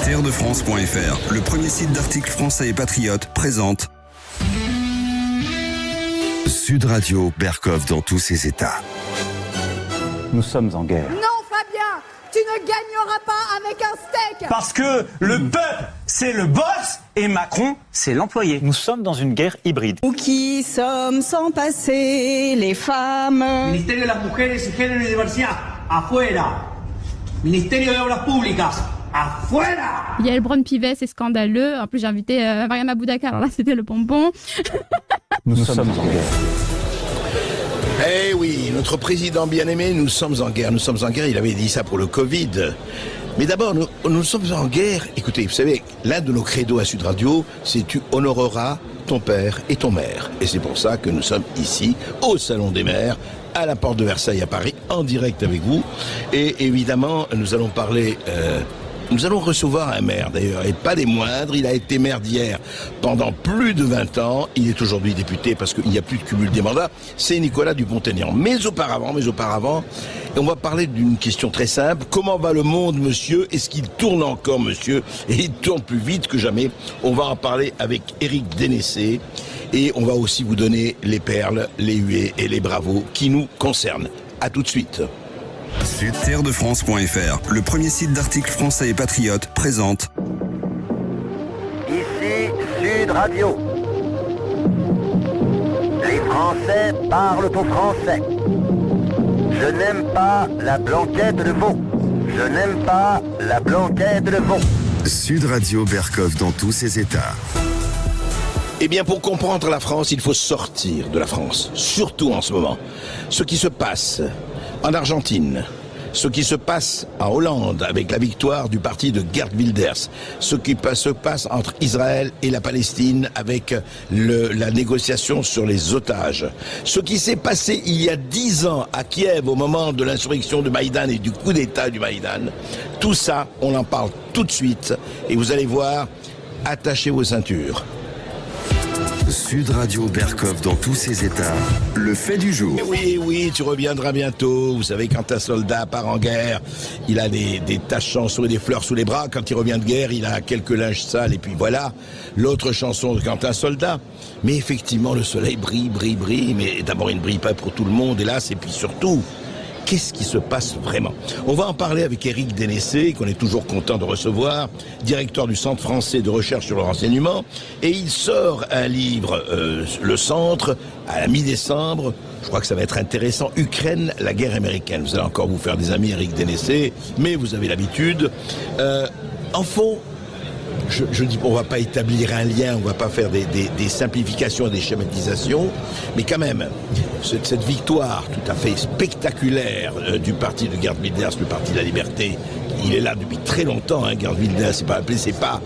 Terredefrance.fr, le premier site d'articles français et patriotes, présente Sud Radio, Berkov dans tous ses états. Nous sommes en guerre. Non, Fabien, tu ne gagneras pas avec un steak. Parce que le peuple, c'est le boss et Macron, c'est l'employé. Nous sommes dans une guerre hybride. Nous qui sommes sans passer les femmes. Ministerio de las Mujeres y Género y Diversidad, afuera. Ministerio de Obras Públicas, afuera. Il y a le Brown Pivet, c'est scandaleux. En plus, j'ai invité Mariama Boudaka, alors là, c'était le bonbon. Nous sommes en guerre. Eh oui, notre président bien-aimé, nous sommes en guerre. Nous sommes en guerre, il avait dit ça pour le Covid. Mais d'abord, nous sommes en guerre. Écoutez, vous savez, l'un de nos credos à Sud Radio, c'est tu honoreras ton père et ton mère. Et c'est pour ça que nous sommes ici, au Salon des Maires, à la porte de Versailles à Paris, en direct avec vous. Et évidemment, nous allons parler... Nous allons recevoir un maire d'ailleurs, et pas des moindres, il a été maire d'hier pendant plus de 20 ans, il est aujourd'hui député parce qu'il n'y a plus de cumul des mandats, c'est Nicolas Dupont-Aignan. Mais auparavant, on va parler d'une question très simple, comment va le monde monsieur? Est-ce qu'il tourne encore monsieur? Et il tourne plus vite que jamais. On va en parler avec Éric Dénessé, et on va aussi vous donner les perles, les huées et les bravos qui nous concernent. À tout de suite. Terredefrance.fr, le premier site d'articles français et patriotes, présente Ici Sud Radio. Les Français parlent au français. Je n'aime pas la blanquette de veau. Je n'aime pas la blanquette de veau. Sud Radio, Berkov dans tous ses états. Eh bien, pour comprendre la France, il faut sortir de la France, surtout en ce moment. Ce qui se passe en Argentine, ce qui se passe en Hollande avec la victoire du parti de Geert Wilders, ce qui se passe entre Israël et la Palestine avec la négociation sur les otages, ce qui s'est passé il y a 10 ans à Kiev au moment de l'insurrection de Maïdan et du coup d'État du Maïdan, tout ça, on en parle tout de suite et vous allez voir, attachez vos ceintures. Sud Radio, Berkov dans tous ses états, le fait du jour. Oui, tu reviendras bientôt. Vous savez, quand un soldat part en guerre, il a des taches chansons et des fleurs sous les bras. Quand il revient de guerre, il a quelques linges sales. Et puis voilà, l'autre chanson de quand un soldat. Mais effectivement, le soleil brille. Mais d'abord, il ne brille pas pour tout le monde, hélas. Et puis surtout, qu'est-ce qui se passe vraiment? On va en parler avec Éric Dénessé, qu'on est toujours content de recevoir, directeur du Centre français de recherche sur le renseignement. Et il sort un livre, Le Centre, à la mi-décembre. Je crois que ça va être intéressant. Ukraine, la guerre américaine. Vous allez encore vous faire des amis, Éric Dénessé, mais vous avez l'habitude. En fond, je dis, on va pas établir un lien, on va pas faire des simplifications et des schématisations, mais quand même, cette victoire tout à fait spectaculaire du parti de Geert Wilders, le parti de la liberté, il est là depuis très longtemps, hein, Geert Wilders, c'est pas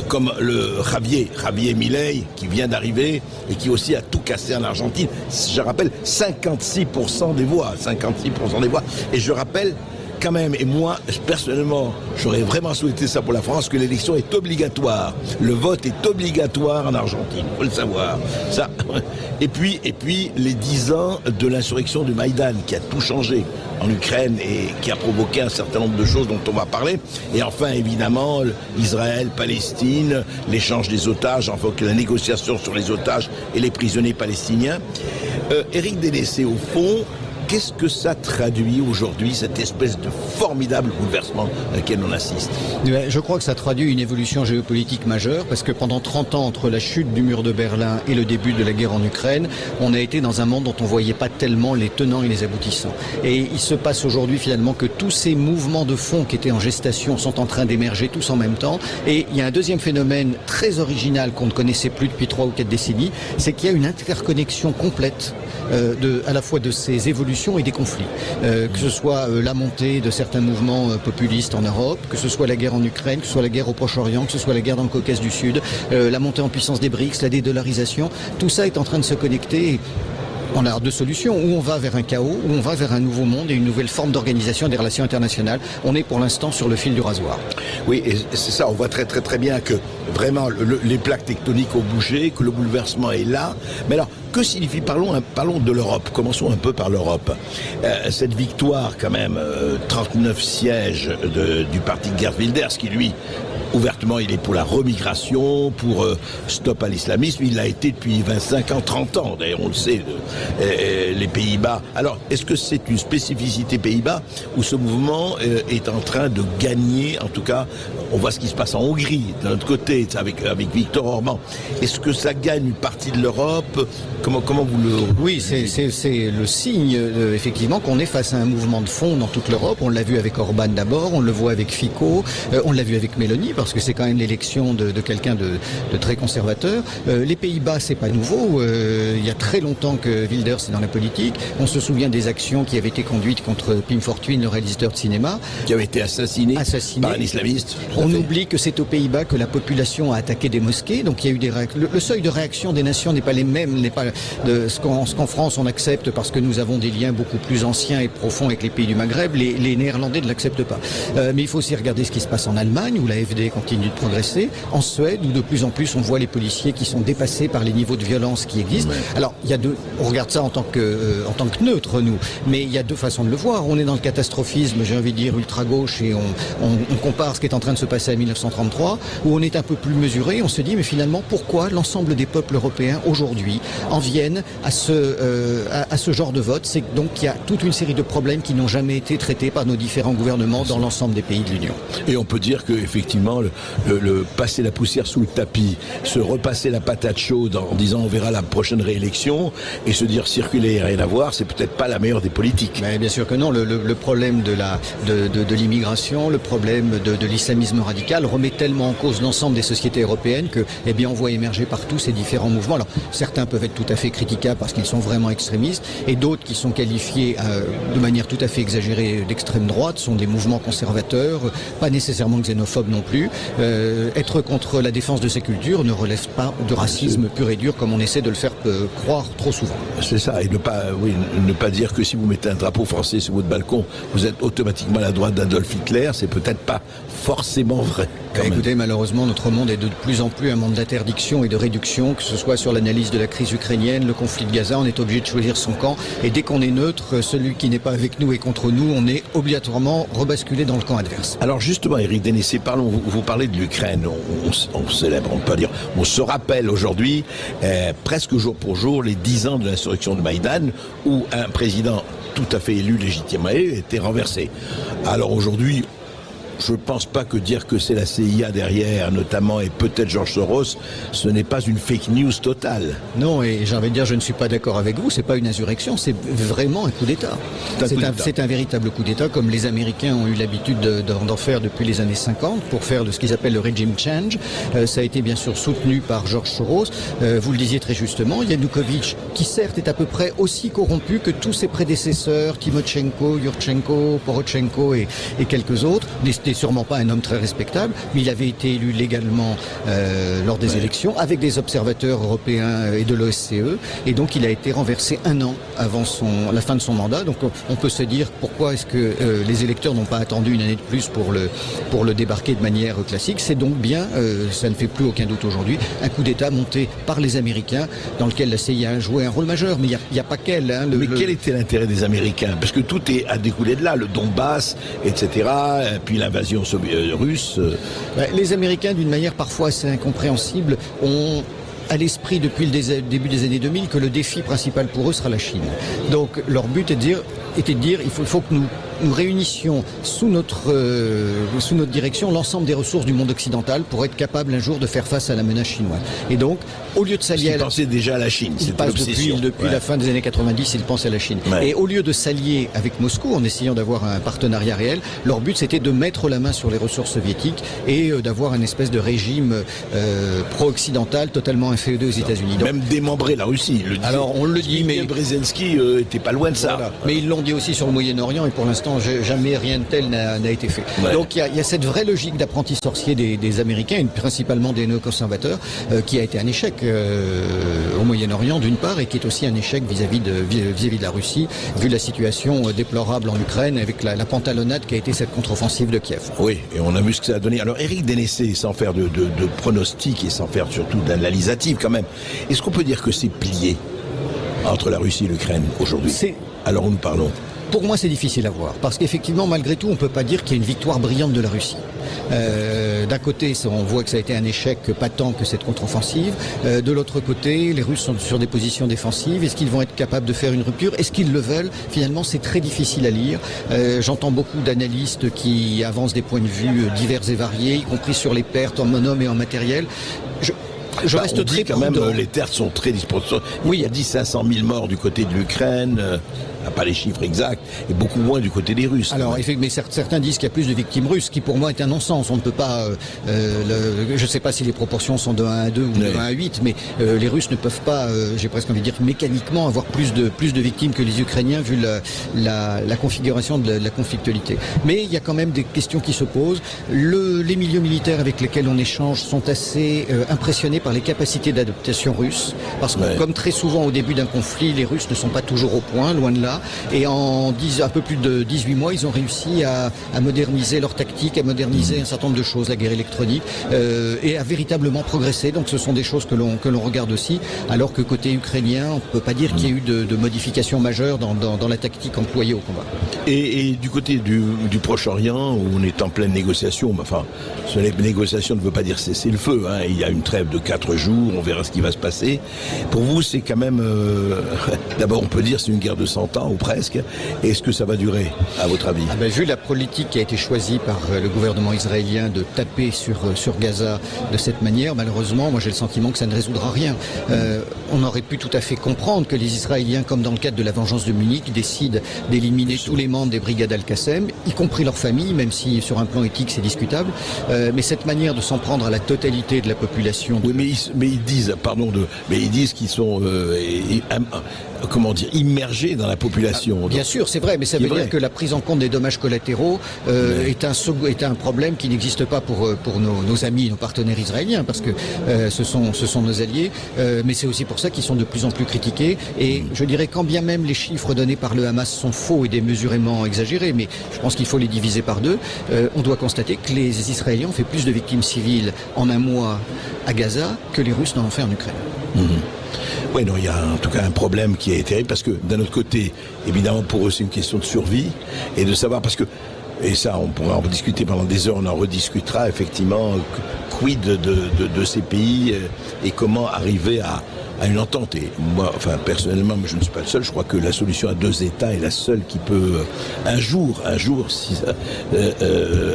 comme le Javier Milei qui vient d'arriver et qui aussi a tout cassé en Argentine. Je rappelle 56% des voix, et je rappelle quand même, et moi, personnellement, j'aurais vraiment souhaité ça pour la France, que l'élection est obligatoire. Le vote est obligatoire en Argentine, il faut le savoir. Ça. Et puis, les 10 ans de l'insurrection du Maïdan, qui a tout changé en Ukraine et qui a provoqué un certain nombre de choses dont on va parler. Et enfin, évidemment, Israël, Palestine, l'échange des otages, enfin, la négociation sur les otages et les prisonniers palestiniens. Éric Dénessé, au fond, qu'est-ce que ça traduit aujourd'hui, cette espèce de formidable bouleversement auquel on assiste? Je crois que ça traduit une évolution géopolitique majeure, parce que pendant 30 ans, entre la chute du mur de Berlin et le début de la guerre en Ukraine, on a été dans un monde dont on ne voyait pas tellement les tenants et les aboutissants. Et il se passe aujourd'hui finalement que tous ces mouvements de fond qui étaient en gestation sont en train d'émerger tous en même temps. Et il y a un deuxième phénomène très original qu'on ne connaissait plus depuis 3 ou 4 décennies, c'est qu'il y a une interconnexion complète à la fois de ces évolutions et des conflits. Que ce soit la montée de certains mouvements populistes en Europe, que ce soit la guerre en Ukraine, que ce soit la guerre au Proche-Orient, que ce soit la guerre dans le Caucase du Sud, la montée en puissance des BRICS, la dédollarisation, tout ça est en train de se connecter. On a 2 solutions, ou on va vers un chaos, ou on va vers un nouveau monde et une nouvelle forme d'organisation des relations internationales. On est pour l'instant sur le fil du rasoir. Oui, et c'est ça, on voit très bien que vraiment les plaques tectoniques ont bougé, que le bouleversement est là. Mais alors, que signifie, parlons de l'Europe, commençons un peu par l'Europe. Cette victoire quand même, 39 sièges du parti de Geert Wilders, qui lui ouvertement, il est pour la remigration, pour stop à l'islamisme. Il l'a été depuis 25 ans, 30 ans. D'ailleurs, on le sait, les Pays-Bas. Alors, est-ce que c'est une spécificité Pays-Bas où ce mouvement est en train de gagner? En tout cas, on voit ce qui se passe en Hongrie, de l'autre côté, avec Viktor Orban. Est-ce que ça gagne une partie de l'Europe? Comment vous le... Oui, c'est le signe, effectivement, qu'on est face à un mouvement de fond dans toute l'Europe. On l'a vu avec Orban d'abord, on le voit avec Fico, on l'a vu avec Mélanie, parce que c'est quand même l'élection de quelqu'un de très conservateur. Les Pays-Bas, c'est pas nouveau. Il y a très longtemps que Wilders est dans la politique. On se souvient des actions qui avaient été conduites contre Pim Fortuyn, le réalisateur de cinéma. Qui avait été assassiné par un islamiste. On oublie que c'est aux Pays-Bas que la population a attaqué des mosquées. Donc il y a eu le seuil de réaction des nations n'est pas les mêmes, n'est pas ce qu'en France on accepte parce que nous avons des liens beaucoup plus anciens et profonds avec les pays du Maghreb. Les Néerlandais ne l'acceptent pas. Mais il faut aussi regarder ce qui se passe en Allemagne, où la AfD continue de progresser, en Suède, où de plus en plus on voit les policiers qui sont dépassés par les niveaux de violence qui existent. Ouais. Alors, on regarde ça en tant que neutre, nous, mais il y a deux façons de le voir. On est dans le catastrophisme, j'ai envie de dire, ultra-gauche, et on compare ce qui est en train de se passer à 1933, où on est un peu plus mesuré, on se dit, mais finalement, pourquoi l'ensemble des peuples européens, aujourd'hui, en viennent à ce genre de vote? C'est donc qu'il y a toute une série de problèmes qui n'ont jamais été traités par nos différents gouvernements dans l'ensemble des pays de l'Union. Et on peut dire que effectivement, le passer la poussière sous le tapis, se repasser la patate chaude en disant on verra la prochaine réélection, et se dire circuler et rien à voir, c'est peut-être pas la meilleure des politiques. Mais bien sûr que non. Le problème de l'immigration, le problème de l'islamisme radical remet tellement en cause l'ensemble des sociétés européennes que, eh bien, on voit émerger partout ces différents mouvements. Alors, certains peuvent être tout à fait critiquables parce qu'ils sont vraiment extrémistes, et d'autres qui sont qualifiés de manière tout à fait exagérée d'extrême droite sont des mouvements conservateurs, pas nécessairement xénophobes non plus. Être contre la défense de ces cultures ne relève pas de racisme pur et dur comme on essaie de le faire croire trop souvent. C'est ça, et ne pas dire que si vous mettez un drapeau français sur votre balcon, vous êtes automatiquement à la droite d'Adolf Hitler, c'est peut-être pas forcément vrai. Écoutez, malheureusement, notre monde est de plus en plus un monde d'interdiction et de réduction, que ce soit sur l'analyse de la crise ukrainienne, le conflit de Gaza, on est obligé de choisir son camp, et dès qu'on est neutre, celui qui n'est pas avec nous et contre nous, on est obligatoirement rebasculé dans le camp adverse. Alors justement, Éric Dénessé, vous parlez de l'Ukraine, on célèbre, on peut dire, on se rappelle aujourd'hui, presque jour pour jour, les 10 ans de l'insurrection de Maïdan, où un président tout à fait élu légitimement était renversé. Alors aujourd'hui, je ne pense pas que dire que c'est la CIA derrière, notamment, et peut-être George Soros, ce n'est pas une fake news totale. Non, et j'ai envie de dire, je ne suis pas d'accord avec vous, c'est pas une insurrection, c'est vraiment un coup d'État. C'est un véritable coup d'État, comme les Américains ont eu l'habitude d'en faire depuis les années 50, pour faire de ce qu'ils appellent le regime change. Ça a été bien sûr soutenu par George Soros. Vous le disiez très justement, Yanukovych, qui certes est à peu près aussi corrompu que tous ses prédécesseurs, Timochenko, Yurchenko, Porochenko et quelques autres, n'était sûrement pas un homme très respectable, mais il avait été élu légalement lors des élections avec des observateurs européens et de l'OSCE, et donc il a été renversé un an avant la fin de son mandat. Donc on peut se dire pourquoi est-ce que les électeurs n'ont pas attendu une année de plus pour le débarquer de manière classique. C'est donc bien, ça ne fait plus aucun doute aujourd'hui, un coup d'État monté par les Américains dans lequel la CIA a joué un rôle majeur, mais il n'y a pas qu'elle. Hein, mais quel était l'intérêt des Américains? Parce que tout a découlé de là, le Donbass, etc., puis l'invasion russe. Les Américains, d'une manière parfois assez incompréhensible, ont à l'esprit depuis le début des années 2000 que le défi principal pour eux sera la Chine. Donc leur but était de dire il faut que nous réunissions sous notre direction l'ensemble des ressources du monde occidental pour être capable un jour de faire face à la menace chinoise. Et donc, au lieu de s'allier à la... Ils pensaient déjà à la Chine, c'est l'obsession. Depuis la fin des années 90, ils pensent à la Chine. Ouais. Et au lieu de s'allier avec Moscou en essayant d'avoir un partenariat réel, leur but c'était de mettre la main sur les ressources soviétiques et d'avoir une espèce de régime pro-occidental totalement inféodé aux États-Unis. Donc, même démembrer la Russie. Alors on le dit, mais Brzezinski était pas loin de ça. Voilà. Mais ils l'ont dit aussi sur le Moyen-Orient, et pour l'instant jamais rien de tel n'a été fait. Ouais. Donc il y a cette vraie logique d'apprenti sorcier des Américains, et principalement des néoconservateurs, qui a été un échec au Moyen-Orient d'une part, et qui est aussi un échec vis-à-vis de la Russie, vu la situation déplorable en Ukraine avec la pantalonnade qui a été cette contre-offensive de Kiev. Oui, et on a vu ce que ça a donné. Alors Éric Dénessé, sans faire de pronostics et sans faire surtout d'analysative quand même, est-ce qu'on peut dire que c'est plié entre la Russie et l'Ukraine aujourd'hui? Alors où nous parlons? Pour moi, c'est difficile à voir, parce qu'effectivement, malgré tout, on ne peut pas dire qu'il y a une victoire brillante de la Russie. D'un côté, on voit que ça a été un échec patent que cette contre-offensive. De l'autre côté, les Russes sont sur des positions défensives. Est-ce qu'ils vont être capables de faire une rupture? Est-ce qu'ils le veulent? Finalement, c'est très difficile à lire. J'entends beaucoup d'analystes qui avancent des points de vue divers et variés, y compris sur les pertes en hommes et en matériel. Je reste très quand même, les pertes sont très disproportionnées. Oui, il y a 500 000 morts du côté de l'Ukraine, pas les chiffres exacts, et beaucoup moins du côté des Russes. Alors, mais certains disent qu'il y a plus de victimes russes, ce qui pour moi est un non-sens. On ne peut pas, je ne sais pas si les proportions sont de 1 à 2 ou de 1 à 8, mais les Russes ne peuvent pas, j'ai presque envie de dire mécaniquement, avoir plus de victimes que les Ukrainiens vu la configuration de la conflictualité. Mais il y a quand même des questions qui se posent. Les milieux militaires avec lesquels on échange sont assez impressionnés par les capacités d'adaptation russes, parce que comme très souvent au début d'un conflit, les Russes ne sont pas toujours au point, loin de là, et en un peu plus de 18 mois, ils ont réussi à moderniser leur tactique, à moderniser un certain nombre de choses, la guerre électronique, et à véritablement progresser. Donc ce sont des choses que l'on regarde aussi, alors que côté ukrainien, on ne peut pas dire qu'il y ait eu de modifications majeures dans la tactique employée au combat. Et du côté du Proche-Orient, où on est en pleine négociation, enfin, les négociations ne veut pas dire cesser le feu, hein. Il y a une trêve de 4 jours, on verra ce qui va se passer. Pour vous, c'est quand même, d'abord on peut dire c'est une guerre de 100 ans ou presque. Est-ce que ça va durer, à votre avis? Vu la politique qui a été choisie par le gouvernement israélien de taper sur Gaza de cette manière, malheureusement, moi j'ai le sentiment que ça ne résoudra rien. On aurait pu tout à fait comprendre que les Israéliens, comme dans le cadre de la vengeance de Munich, décident d'éliminer tous les membres des brigades Al-Qassem, y compris leurs familles, même si sur un plan éthique c'est discutable. Mais cette manière de s'en prendre à la totalité de la population... Oui, mais ils disent, ils disent qu'ils sont, immergés dans la population. Bien sûr, c'est vrai, mais ça veut dire que la prise en compte des dommages collatéraux est un problème qui n'existe pas pour nos amis, nos partenaires israéliens, parce que ce sont nos alliés, mais c'est aussi pour ça qu'ils sont de plus en plus critiqués. Et je dirais, quand bien même les chiffres donnés par le Hamas sont faux et démesurément exagérés, mais je pense qu'il faut les diviser par deux, on doit constater que les Israéliens ont fait plus de victimes civiles en un mois à Gaza que les Russes n'en ont fait en Ukraine. Oui, non, il y a en tout cas un problème qui est terrible, parce que d'un autre côté, évidemment pour eux c'est une question de survie, et de savoir, parce que, et ça on pourra en rediscuter pendant des heures, on en rediscutera effectivement, quid de ces pays, et comment arriver à une entente. Et moi, enfin personnellement, je ne suis pas le seul, je crois que la solution à 2 États est la seule qui peut un jour si ça,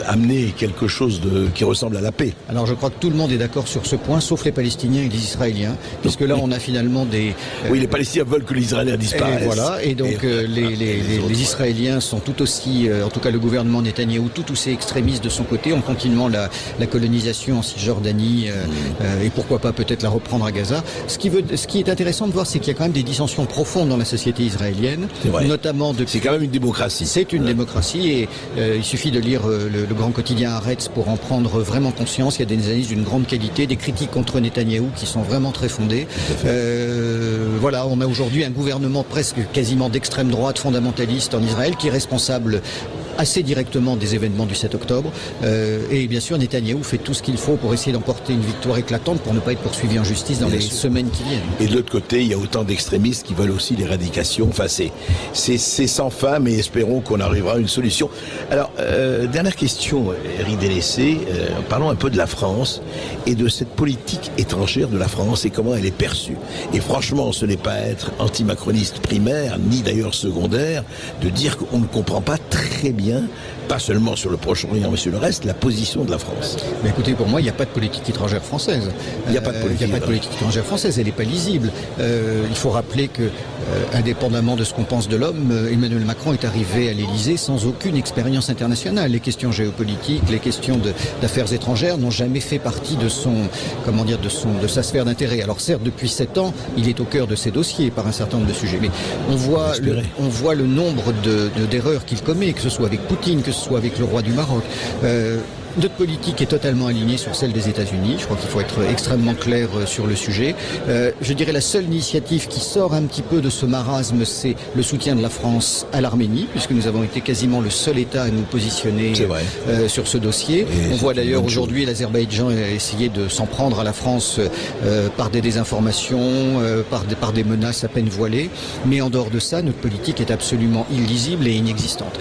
amener quelque chose qui ressemble à la paix. Alors je crois que tout le monde est d'accord sur ce point, sauf les Palestiniens et les Israéliens, puisque là on a finalement des... Oui, les Palestiniens veulent que les Israéliens disparaissent. Et voilà, et donc les Israéliens sont tout aussi, en tout cas le gouvernement Netanyahou, tout aussi extrémiste de son côté, en continuant la colonisation en Cisjordanie, et pourquoi pas peut-être la reprendre à Gaza. Ce qui est intéressant de voir, c'est qu'il y a quand même des dissensions profondes dans la société israélienne, notamment depuis... C'est quand même une démocratie. C'est une démocratie, et il suffit de lire le grand quotidien Haaretz pour en prendre vraiment conscience. Il y a des analyses d'une grande qualité, des critiques contre Netanyahou qui sont vraiment très fondées. Voilà, on a aujourd'hui un gouvernement presque quasiment d'extrême droite fondamentaliste en Israël qui est responsable assez directement des événements du 7 octobre. Et bien sûr, Netanyahou fait tout ce qu'il faut pour essayer d'emporter une victoire éclatante pour ne pas être poursuivi en justice dans les semaines qui viennent. Et de l'autre côté, il y a autant d'extrémistes qui veulent aussi l'éradication. Enfin, c'est sans fin, mais espérons qu'on arrivera à une solution. Alors, dernière question, Éric Délaissé, parlons un peu de la France et de cette politique étrangère de la France et comment elle est perçue. Et franchement, ce n'est pas être anti-macroniste primaire, ni d'ailleurs secondaire, de dire qu'on ne comprend pas très bien, pas seulement sur le Proche-Orient, mais sur le reste, la position de la France. Mais écoutez, pour moi, il n'y a pas de politique étrangère française. Il n'y a pas de politique étrangère française, elle n'est pas lisible. Il faut rappeler que, indépendamment de ce qu'on pense de l'homme, Emmanuel Macron est arrivé à l'Élysée sans aucune expérience internationale. Les questions géopolitiques, les questions d'affaires étrangères n'ont jamais fait partie de sa sphère d'intérêt. Alors certes, depuis 7 ans, il est au cœur de ses dossiers par un certain nombre de sujets. Mais on voit le nombre d'erreurs qu'il commet, que ce soit avec Poutine, que ce soit avec le roi du Maroc. notre politique est totalement alignée sur celle des États-Unis. Je crois qu'il faut être extrêmement clair sur le sujet. Je dirais la seule initiative qui sort un petit peu de ce marasme, c'est le soutien de la France à l'Arménie, puisque nous avons été quasiment le seul État à nous positionner sur ce dossier. On voit d'ailleurs aujourd'hui l'Azerbaïdjan essayer de s'en prendre à la France par des désinformations, par des menaces à peine voilées. Mais en dehors de ça, notre politique est absolument illisible et inexistante.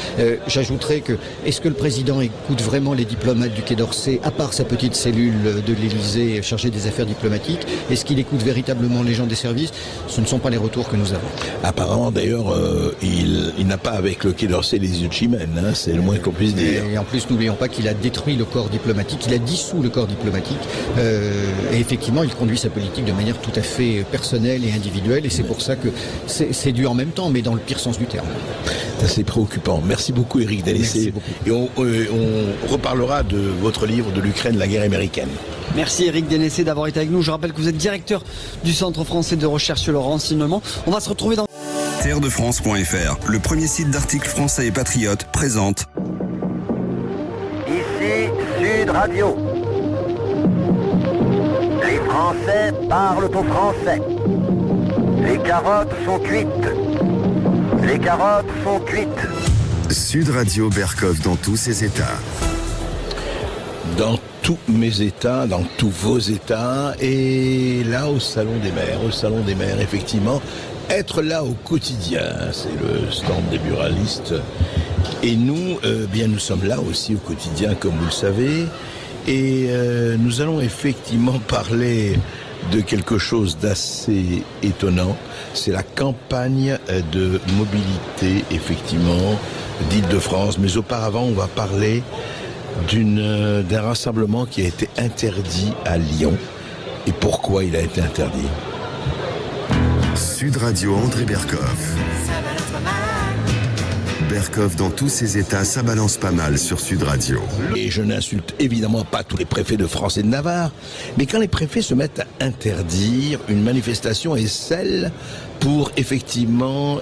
J'ajouterais que, est-ce que le président écoute vraiment les diplomates du Quai d'Orsay, à part sa petite cellule de l'Élysée chargée des affaires diplomatiques? Est-ce qu'il écoute véritablement les gens des services? Ce ne sont pas les retours que nous avons. Apparemment, d'ailleurs, il n'a pas avec le Quai d'Orsay les yeux de chimène, hein, c'est le moins qu'on puisse dire. Et en plus, n'oublions pas qu'il a détruit le corps diplomatique, il a dissous le corps diplomatique, et effectivement, il conduit sa politique de manière tout à fait personnelle et individuelle, et c'est pour ça que c'est dur en même temps, mais dans le pire sens du terme. C'est assez préoccupant. Merci beaucoup, Éric Dénessé. Et on reparlera de votre livre de l'Ukraine, la guerre américaine. Merci Éric Dénessé d'avoir été avec nous. Je rappelle que vous êtes directeur du Centre français de recherche sur le renseignement. On va se retrouver dans... Terredefrance.fr, le premier site d'articles français et patriotes, présente. Ici Sud Radio. Les Français parlent au français. Les carottes sont cuites. Les carottes sont cuites. Sud Radio Berkov dans tous ses états. Dans tous mes états, dans tous vos états, et là au Salon des maires, effectivement, être là au quotidien, c'est le stand des buralistes, et nous, bien nous sommes là aussi au quotidien, comme vous le savez, et nous allons effectivement parler de quelque chose d'assez étonnant, c'est la campagne de mobilité, effectivement, d'Île-de-France, mais auparavant on va parler d'un rassemblement qui a été interdit à Lyon. Et pourquoi il a été interdit? Sud Radio André Berkov. Berkov dans tous ses états, ça balance pas mal sur Sud Radio. Et je n'insulte évidemment pas tous les préfets de France et de Navarre, mais quand les préfets se mettent à interdire une manifestation et celle pour effectivement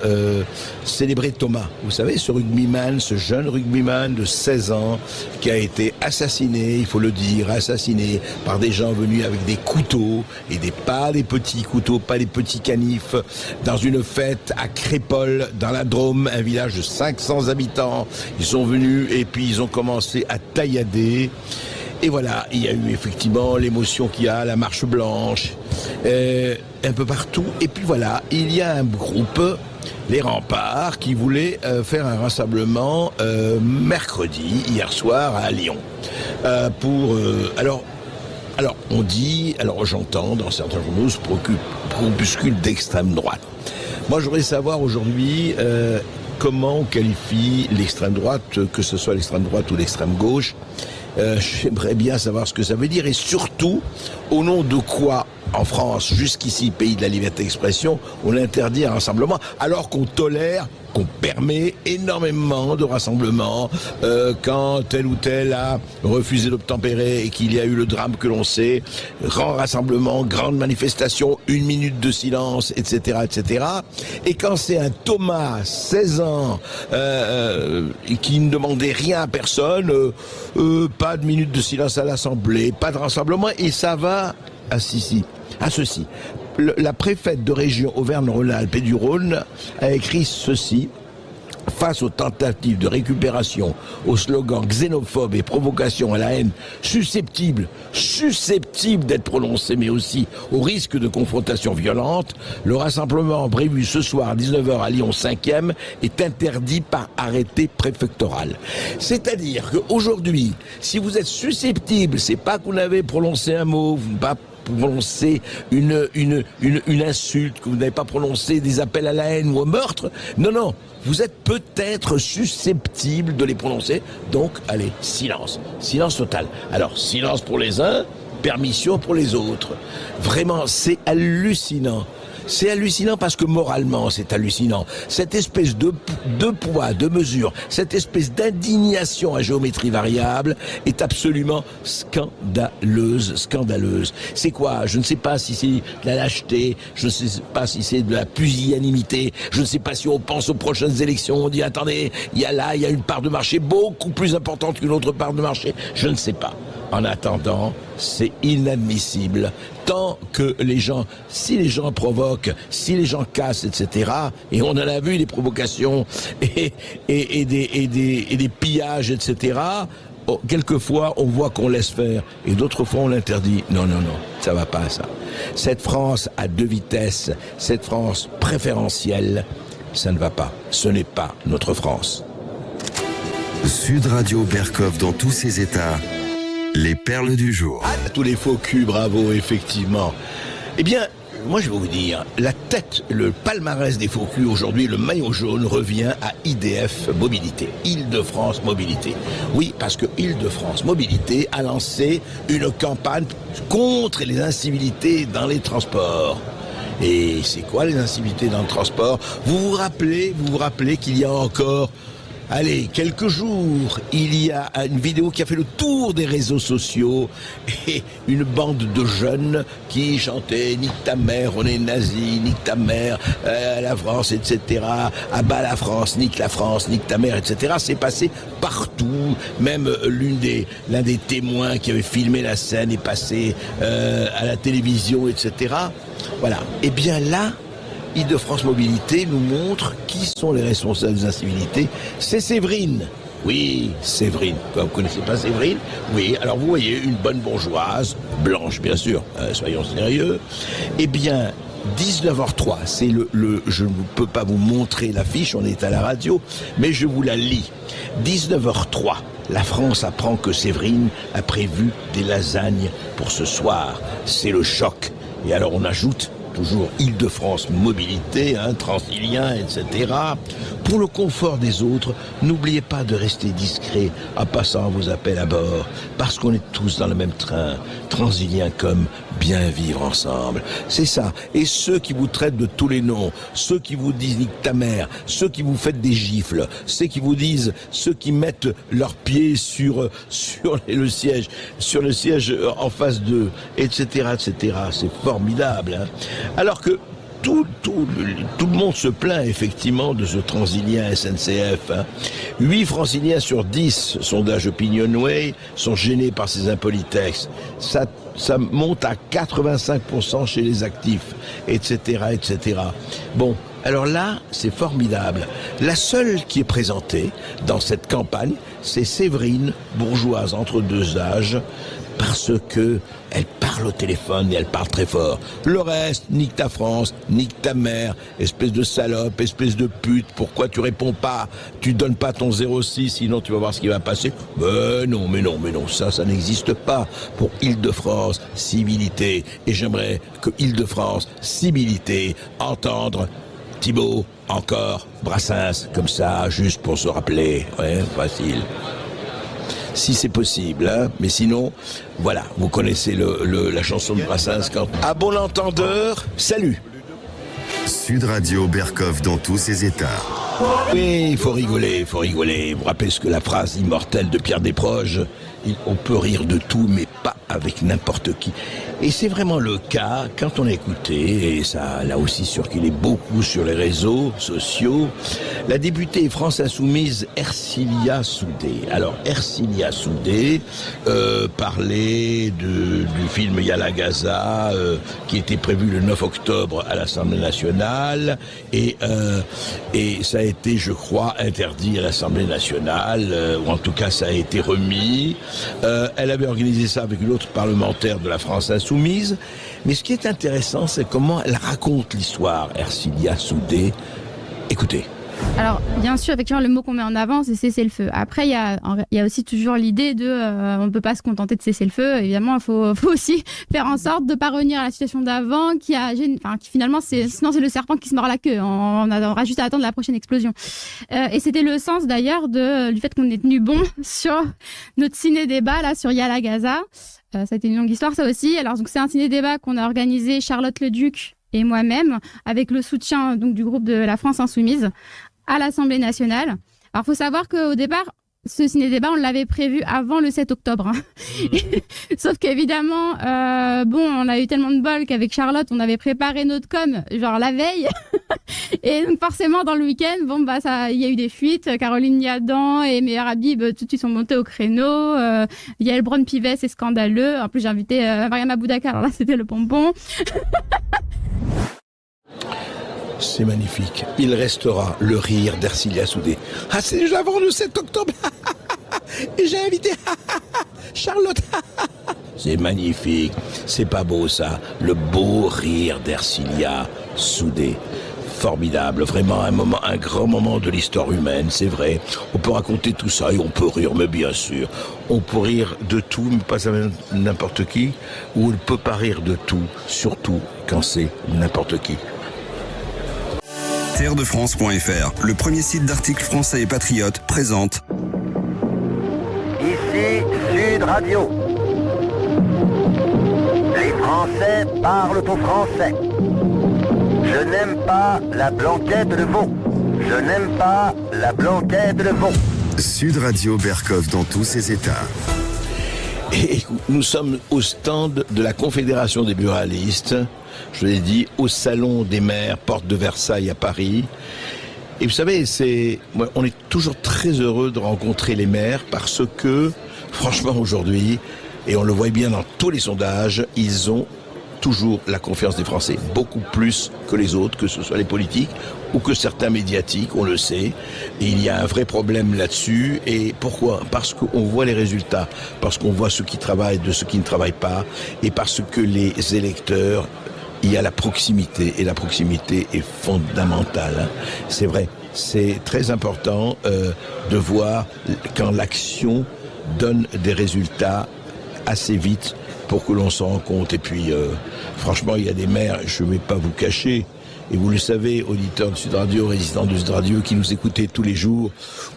célébrer Thomas. Vous savez, ce rugbyman, ce jeune rugbyman de 16 ans qui a été assassiné, il faut le dire, assassiné par des gens venus avec des couteaux et pas des petits couteaux, pas des petits canifs, dans une fête à Crépol, dans la Drôme, un village de 500 habitants. Ils sont venus et puis ils ont commencé à taillader. Et voilà, il y a eu effectivement l'émotion qu'il y a, la marche blanche, un peu partout. Et puis voilà, il y a un groupe, les Remparts, qui voulait faire un rassemblement mercredi, hier soir, à Lyon. Alors on dit, j'entends dans certains journaux ce groupuscule d'extrême droite. Moi, je voudrais savoir aujourd'hui comment on qualifie l'extrême droite, que ce soit l'extrême droite ou l'extrême gauche. J'aimerais bien savoir ce que ça veut dire et surtout, au nom de quoi, en France, jusqu'ici, pays de la liberté d'expression, on interdit un rassemblement alors qu'on tolère, qu'on permet énormément de rassemblements quand tel ou tel a refusé d'obtempérer et qu'il y a eu le drame que l'on sait, grand rassemblement, grande manifestation, 1 minute de silence, etc., etc. Et quand c'est un Thomas, 16 ans, qui ne demandait rien à personne, pas de minute de silence à l'Assemblée, pas de rassemblement, et ça va à ceci. La préfète de région Auvergne-Rhône-Alpes et du Rhône a écrit ceci. Face aux tentatives de récupération, aux slogans xénophobes et provocation à la haine susceptibles d'être prononcés, mais aussi au risque de confrontation violente, le rassemblement prévu ce soir à 19h à Lyon 5e est interdit par arrêté préfectoral. C'est-à-dire qu'aujourd'hui, si vous êtes susceptible, c'est pas que vous n'avez prononcé un mot, vous n'avez pas prononcer une insulte, que vous n'avez pas prononcé des appels à la haine ou au meurtre. Non, vous êtes peut-être susceptible de les prononcer. Donc, allez, silence total. Alors, silence pour les uns, permission pour les autres. Vraiment, c'est hallucinant. C'est hallucinant parce que moralement, c'est hallucinant. Cette espèce de poids, de mesure, cette espèce d'indignation à géométrie variable est absolument scandaleuse. C'est quoi? Je ne sais pas si c'est de la lâcheté, je ne sais pas si c'est de la pusillanimité, je ne sais pas si on pense aux prochaines élections, on dit attendez, il y a une part de marché beaucoup plus importante qu'une autre part de marché, je ne sais pas. En attendant, c'est inadmissible. Tant que si les gens provoquent, si les gens cassent, etc., et on en a vu des provocations et des pillages, etc., quelquefois on voit qu'on laisse faire, et d'autres fois on l'interdit. Non, ça va pas ça. Cette France à deux vitesses, cette France préférentielle, ça ne va pas. Ce n'est pas notre France. Sud Radio Berkov dans tous ses états. Les perles du jour. Tous les faux culs, bravo, effectivement. Eh bien, moi je vais vous dire, la tête, le palmarès des faux culs aujourd'hui, le maillot jaune revient à IDF Mobilité, Île-de-France Mobilité. Oui, parce que Île-de-France Mobilité a lancé une campagne contre les incivilités dans les transports. Et c'est quoi les incivilités dans le transport? Vous vous rappelez qu'il y a encore quelques jours, il y a une vidéo qui a fait le tour des réseaux sociaux et une bande de jeunes qui chantaient « Nique ta mère, on est nazis, nique ta mère, la France, etc. Abat la France, nique ta mère, etc. » C'est passé partout, même l'un des témoins qui avait filmé la scène est passé à la télévision, etc. Voilà. Et bien là, Île-de-France Mobilité nous montre qui sont les responsables des incivilités. C'est Séverine. Oui, Séverine. Vous ne connaissez pas Séverine? Oui, alors vous voyez, une bonne bourgeoise, blanche bien sûr, soyons sérieux. Eh bien, 19h03, c'est je ne peux pas vous montrer l'affiche, on est à la radio, mais je vous la lis. 19h03, la France apprend que Séverine a prévu des lasagnes pour ce soir. C'est le choc. Et alors on ajoute toujours Île-de-France Mobilité, Transilien, etc. Pour le confort des autres, n'oubliez pas de rester discret en passant vos appels à bord, parce qu'on est tous dans le même train, Transilien comme bien vivre ensemble. C'est ça. Et ceux qui vous traitent de tous les noms, ceux qui vous disent nique ta mère, ceux qui vous faites des gifles, ceux qui mettent leurs pieds sur le siège en face d'eux, etc., etc. C'est formidable. Alors que tout le monde se plaint effectivement de ce Transilien SNCF. 8 franciliens sur 10, sondage Opinionway, sont gênés par ces impolitesses. Ça monte à 85% chez les actifs, etc., etc. Bon, alors là, c'est formidable. La seule qui est présentée dans cette campagne, c'est Séverine, bourgeoise entre deux âges, parce que elle parle au téléphone et elle parle très fort. Le reste, nique ta France, nique ta mère, espèce de salope, espèce de pute, pourquoi tu réponds pas? Tu donnes pas ton 06, sinon tu vas voir ce qui va passer. Mais non, ça n'existe pas pour Île-de-France, civilité. Et j'aimerais que Île-de-France, civilité, entendre Thibaut, encore, Brassens, comme ça, juste pour se rappeler. Ouais, facile. Si c'est possible, mais sinon, voilà, vous connaissez la chanson de Brassens quand... À bon entendeur, salut. Sud Radio Berkov dans tous ses états. Oui, il faut rigoler. Vous rappelez ce que la phrase immortelle de Pierre Desproges, on peut rire de tout, mais pas avec n'importe qui. Et c'est vraiment le cas quand on a écouté, et ça là aussi circulé beaucoup sur les réseaux sociaux, la députée France Insoumise Ercilia Soudé. Alors Ercilia Soudé parlait du film Yala Gaza qui était prévu le 9 octobre à l'Assemblée nationale et ça a été, je crois, interdit à l'Assemblée nationale, ou en tout cas ça a été remis. Elle avait organisé ça avec une autre parlementaire de la France Insoumise. Mais ce qui est intéressant, c'est comment elle raconte l'histoire, Ercilia Soudé. Écoutez. Alors, bien sûr, effectivement, le mot qu'on met en avant, c'est cesser le feu. Après, il y a aussi toujours l'idée de on ne peut pas se contenter de cesser le feu. Évidemment, il faut aussi faire en sorte de ne pas revenir à la situation d'avant, qui finalement, sinon c'est le serpent qui se mord la queue. On aura juste à attendre la prochaine explosion. Et c'était le sens d'ailleurs du fait qu'on est tenu bon sur notre ciné-débat là sur Yala Gaza. Ça a été une longue histoire, ça aussi. Alors, donc, c'est un ciné-débat qu'on a organisé Charlotte Leduc et moi-même, avec le soutien donc, du groupe de la France Insoumise, à l'Assemblée nationale. Alors, il faut savoir qu'au départ, ce ciné-débat, on l'avait prévu avant le 7 octobre. Sauf qu'évidemment, on a eu tellement de bol qu'avec Charlotte, on avait préparé notre com, genre la veille. Et donc forcément, dans le week-end, il y a eu des fuites. Caroline Niadan et Meher Habib, tout de suite, sont montés au créneau. Yael Braun-Pivet, c'est scandaleux. En plus, j'ai invité Mariam Aboudacar. Alors là, c'était le pompon. C'est magnifique. Il restera le rire d'Ercilia Soudé. Ah, c'est déjà avant le 7 octobre. Et j'ai invité Charlotte. C'est magnifique. C'est pas beau ça. Le beau rire d'Ercilia Soudé. Formidable, vraiment un grand moment de l'histoire humaine, c'est vrai. On peut raconter tout ça et on peut rire, mais bien sûr. On peut rire de tout, mais pas n'importe qui. Ou on ne peut pas rire de tout, surtout quand c'est n'importe qui. Terredefrance.fr, le premier site d'articles français et patriotes, présente. Ici Sud Radio. Les Français parlent au français. Je n'aime pas la blanquette de veau. Je n'aime pas la blanquette de veau. Sud Radio Berkov dans tous ses états. Et nous sommes au stand de la Confédération des buralistes, je l'ai dit, au Salon des maires, porte de Versailles à Paris. Et vous savez, on est toujours très heureux de rencontrer les maires parce que, franchement, aujourd'hui, et on le voit bien dans tous les sondages, ils ont toujours la confiance des Français, beaucoup plus que les autres, que ce soit les politiques ou que certains médiatiques, on le sait. Et il y a un vrai problème là-dessus. Et pourquoi ? Parce qu'on voit les résultats, parce qu'on voit ceux qui travaillent de ceux qui ne travaillent pas, et parce que les électeurs, il y a la proximité, et la proximité est fondamentale. C'est vrai, c'est très important de voir quand l'action donne des résultats assez vite pour que l'on s'en rende compte. Et puis, franchement, il y a des maires, je ne vais pas vous cacher, et vous le savez, auditeurs de Sud Radio, résistants de Sud Radio, qui nous écoutez tous les jours,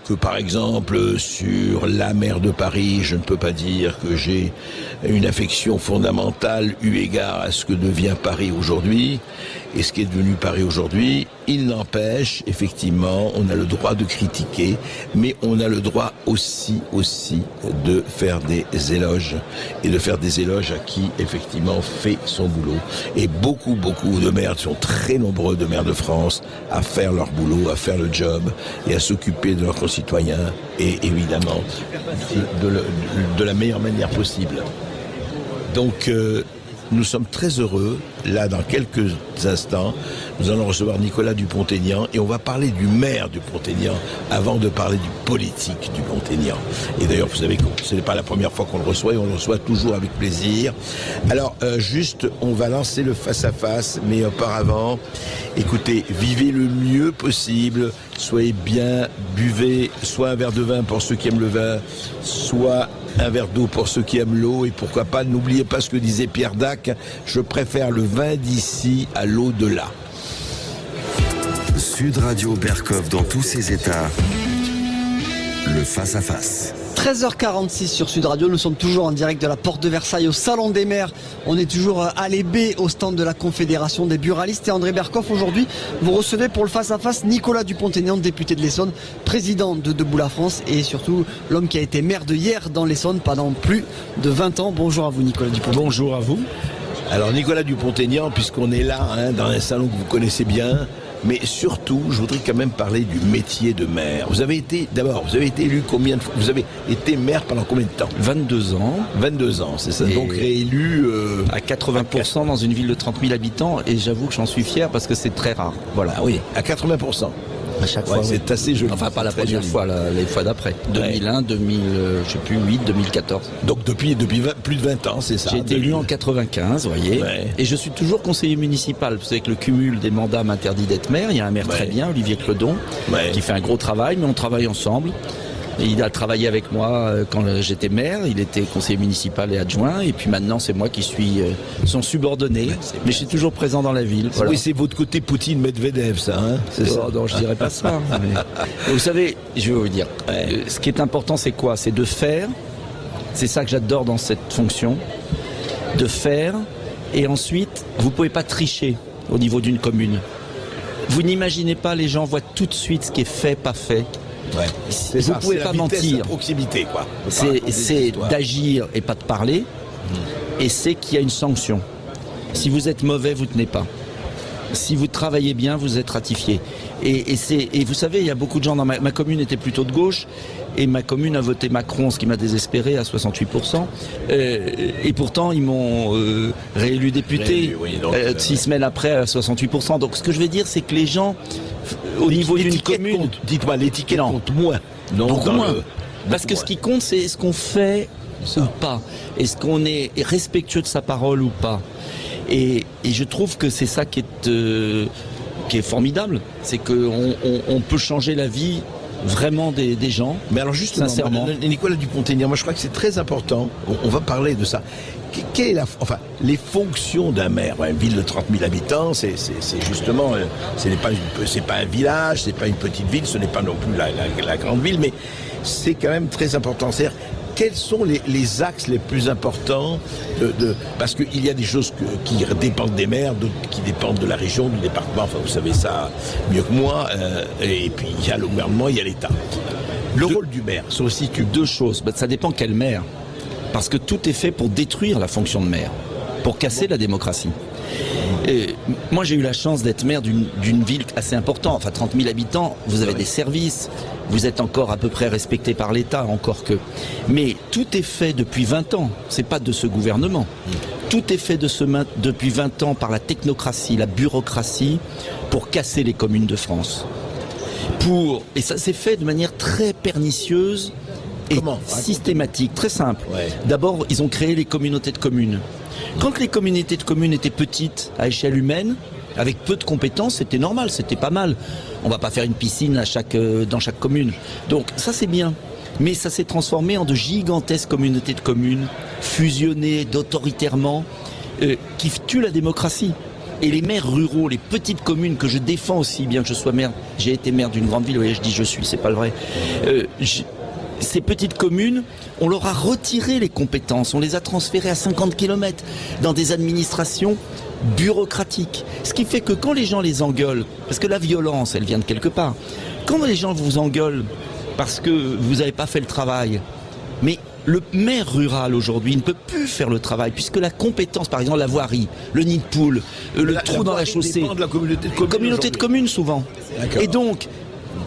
que par exemple, sur la maire de Paris, je ne peux pas dire que j'ai une affection fondamentale eu égard à ce que devient Paris aujourd'hui, et ce qui est devenu Paris aujourd'hui. Il n'empêche, effectivement, on a le droit de critiquer, mais on a le droit aussi de faire des éloges, et de faire des éloges à qui, effectivement, fait son boulot. Et beaucoup de maires, sont très nombreux de maires de France, à faire leur boulot, à faire le job, et à s'occuper de leurs concitoyens, et évidemment, de la meilleure manière possible. Donc, nous sommes très heureux, là, dans quelques instants, nous allons recevoir Nicolas Dupont-Aignan et on va parler du maire Dupont-Aignan avant de parler du politique Dupont-Aignan. Et d'ailleurs, vous savez que ce n'est pas la première fois qu'on le reçoit et on le reçoit toujours avec plaisir. Alors, juste, on va lancer le face-à-face, mais auparavant, écoutez, vivez le mieux possible, soyez bien, buvez soit un verre de vin pour ceux qui aiment le vin, soit un verre d'eau pour ceux qui aiment l'eau, et pourquoi pas, n'oubliez pas ce que disait Pierre Dac, je préfère le vin d'ici à l'eau de là. Sud Radio Berkov dans tous ses états, le face-à-face. 13h46 sur Sud Radio, nous sommes toujours en direct de la porte de Versailles au Salon des maires. On est toujours à l'Ébé au stand de la Confédération des buralistes. Et André Berkov, aujourd'hui, vous recevez pour le face-à-face Nicolas Dupont-Aignan, député de l'Essonne, président de Debout la France et surtout l'homme qui a été maire de Hyères dans l'Essonne pendant plus de 20 ans. Bonjour à vous Nicolas Dupont-Aignan. Bonjour à vous. Alors Nicolas Dupont-Aignan, puisqu'on est là, dans un salon que vous connaissez bien, mais surtout, je voudrais quand même parler du métier de maire. Vous avez été élu combien de fois ? Vous avez été maire pendant combien de temps ? 22 ans. 22 ans, c'est ça. Et donc réélu à 80% dans une ville de 30 000 habitants, et j'avoue que j'en suis fier parce que c'est très rare. Voilà. Ah oui, à 80%. À chaque fois, c'est assez joli. Enfin, pas la première fois, les fois d'après. 2001, 2000, je sais plus, 8, 2014. Donc depuis plus de 20 ans, c'est ça. J'ai été élu en 95, vous voyez. Ouais. Et je suis toujours conseiller municipal. Vous savez que le cumul des mandats m'interdit d'être maire. Il y a un maire très bien, Olivier Clodon, qui fait un gros travail, mais on travaille ensemble. Et il a travaillé avec moi quand j'étais maire, il était conseiller municipal et adjoint, et puis maintenant c'est moi qui suis son subordonné, mais je suis toujours présent dans la ville. Voilà. Oui, c'est votre côté Poutine-Medvedev, ça, hein ? Non, je dirais pas ça. Mais vous savez, je vais vous dire, ce qui est important, c'est quoi ? C'est de faire, c'est ça que j'adore dans cette fonction, de faire, et ensuite, vous pouvez pas tricher. au niveau d'une commune. Vous n'imaginez pas, les gens voient tout de suite ce qui est fait, pas fait. Ouais. Vous ne pouvez pas mentir. Proximité, quoi. C'est d'agir et pas de parler. Et c'est qu'il y a une sanction. Si vous êtes mauvais, vous ne tenez pas. Si vous travaillez bien, vous êtes ratifié. Et vous savez, il y a beaucoup de gens dans ma commune était plutôt de gauche, et ma commune a voté Macron, ce qui m'a désespéré, à 68%. Et pourtant, ils m'ont réélu député 6 semaines après à 68%. Donc ce que je veux dire, c'est que les gens, au niveau d'une commune... Dites-moi, l'étiquette compte moins. Non, beaucoup moins. Parce que ce qui compte, c'est ce qu'on fait ou pas. Est-ce qu'on est respectueux de sa parole ou pas. Et je trouve que c'est ça qui est formidable. C'est qu'on peut changer la vie vraiment des gens. Mais alors justement, sincèrement. Nicolas Dupont-Aignan, moi je crois que c'est très important. On va parler de ça. Quelle est les fonctions d'un maire? Une ville de 30 000 habitants, c'est justement, c'est pas un village, c'est pas une petite ville, ce n'est pas non plus la grande ville, mais c'est quand même très important. C'est-à-dire, quels sont les axes les plus importants parce qu'il y a des choses qui dépendent des maires, d'autres qui dépendent de la région, du département, enfin vous savez ça mieux que moi, et puis il y a le gouvernement, il y a l'État. Le rôle du maire se situe. Deux choses, ça dépend quel maire. Parce que tout est fait pour détruire la fonction de maire, pour casser la démocratie. Et moi j'ai eu la chance d'être maire d'une ville assez importante, enfin 30 000 habitants, vous avez des services, vous êtes encore à peu près respecté par l'État, encore que. Mais tout est fait depuis 20 ans, c'est pas de ce gouvernement. Tout est fait depuis 20 ans par la technocratie, la bureaucratie, pour casser les communes de France. Et ça s'est fait de manière très pernicieuse et systématique, très simple. Ouais. D'abord, ils ont créé les communautés de communes. Quand les communautés de communes étaient petites, à échelle humaine, avec peu de compétences, c'était normal, c'était pas mal. On va pas faire une piscine dans chaque commune. Donc ça c'est bien. Mais ça s'est transformé en de gigantesques communautés de communes, fusionnées d'autoritairement, qui tuent la démocratie. Et les maires ruraux, les petites communes que je défends aussi, bien que je sois maire, j'ai été maire d'une grande ville, vous voyez, je dis je suis, c'est pas le vrai. Ces petites communes, on leur a retiré les compétences, on les a transférées à 50 km dans des administrations bureaucratiques. Ce qui fait que quand les gens les engueulent, parce que la violence, elle vient de quelque part, quand les gens vous engueulent parce que vous n'avez pas fait le travail, mais le maire rural aujourd'hui ne peut plus faire le travail, puisque la compétence, par exemple la voirie, le nid de poule, le trou dans la chaussée, de la communauté de communes souvent. Et donc,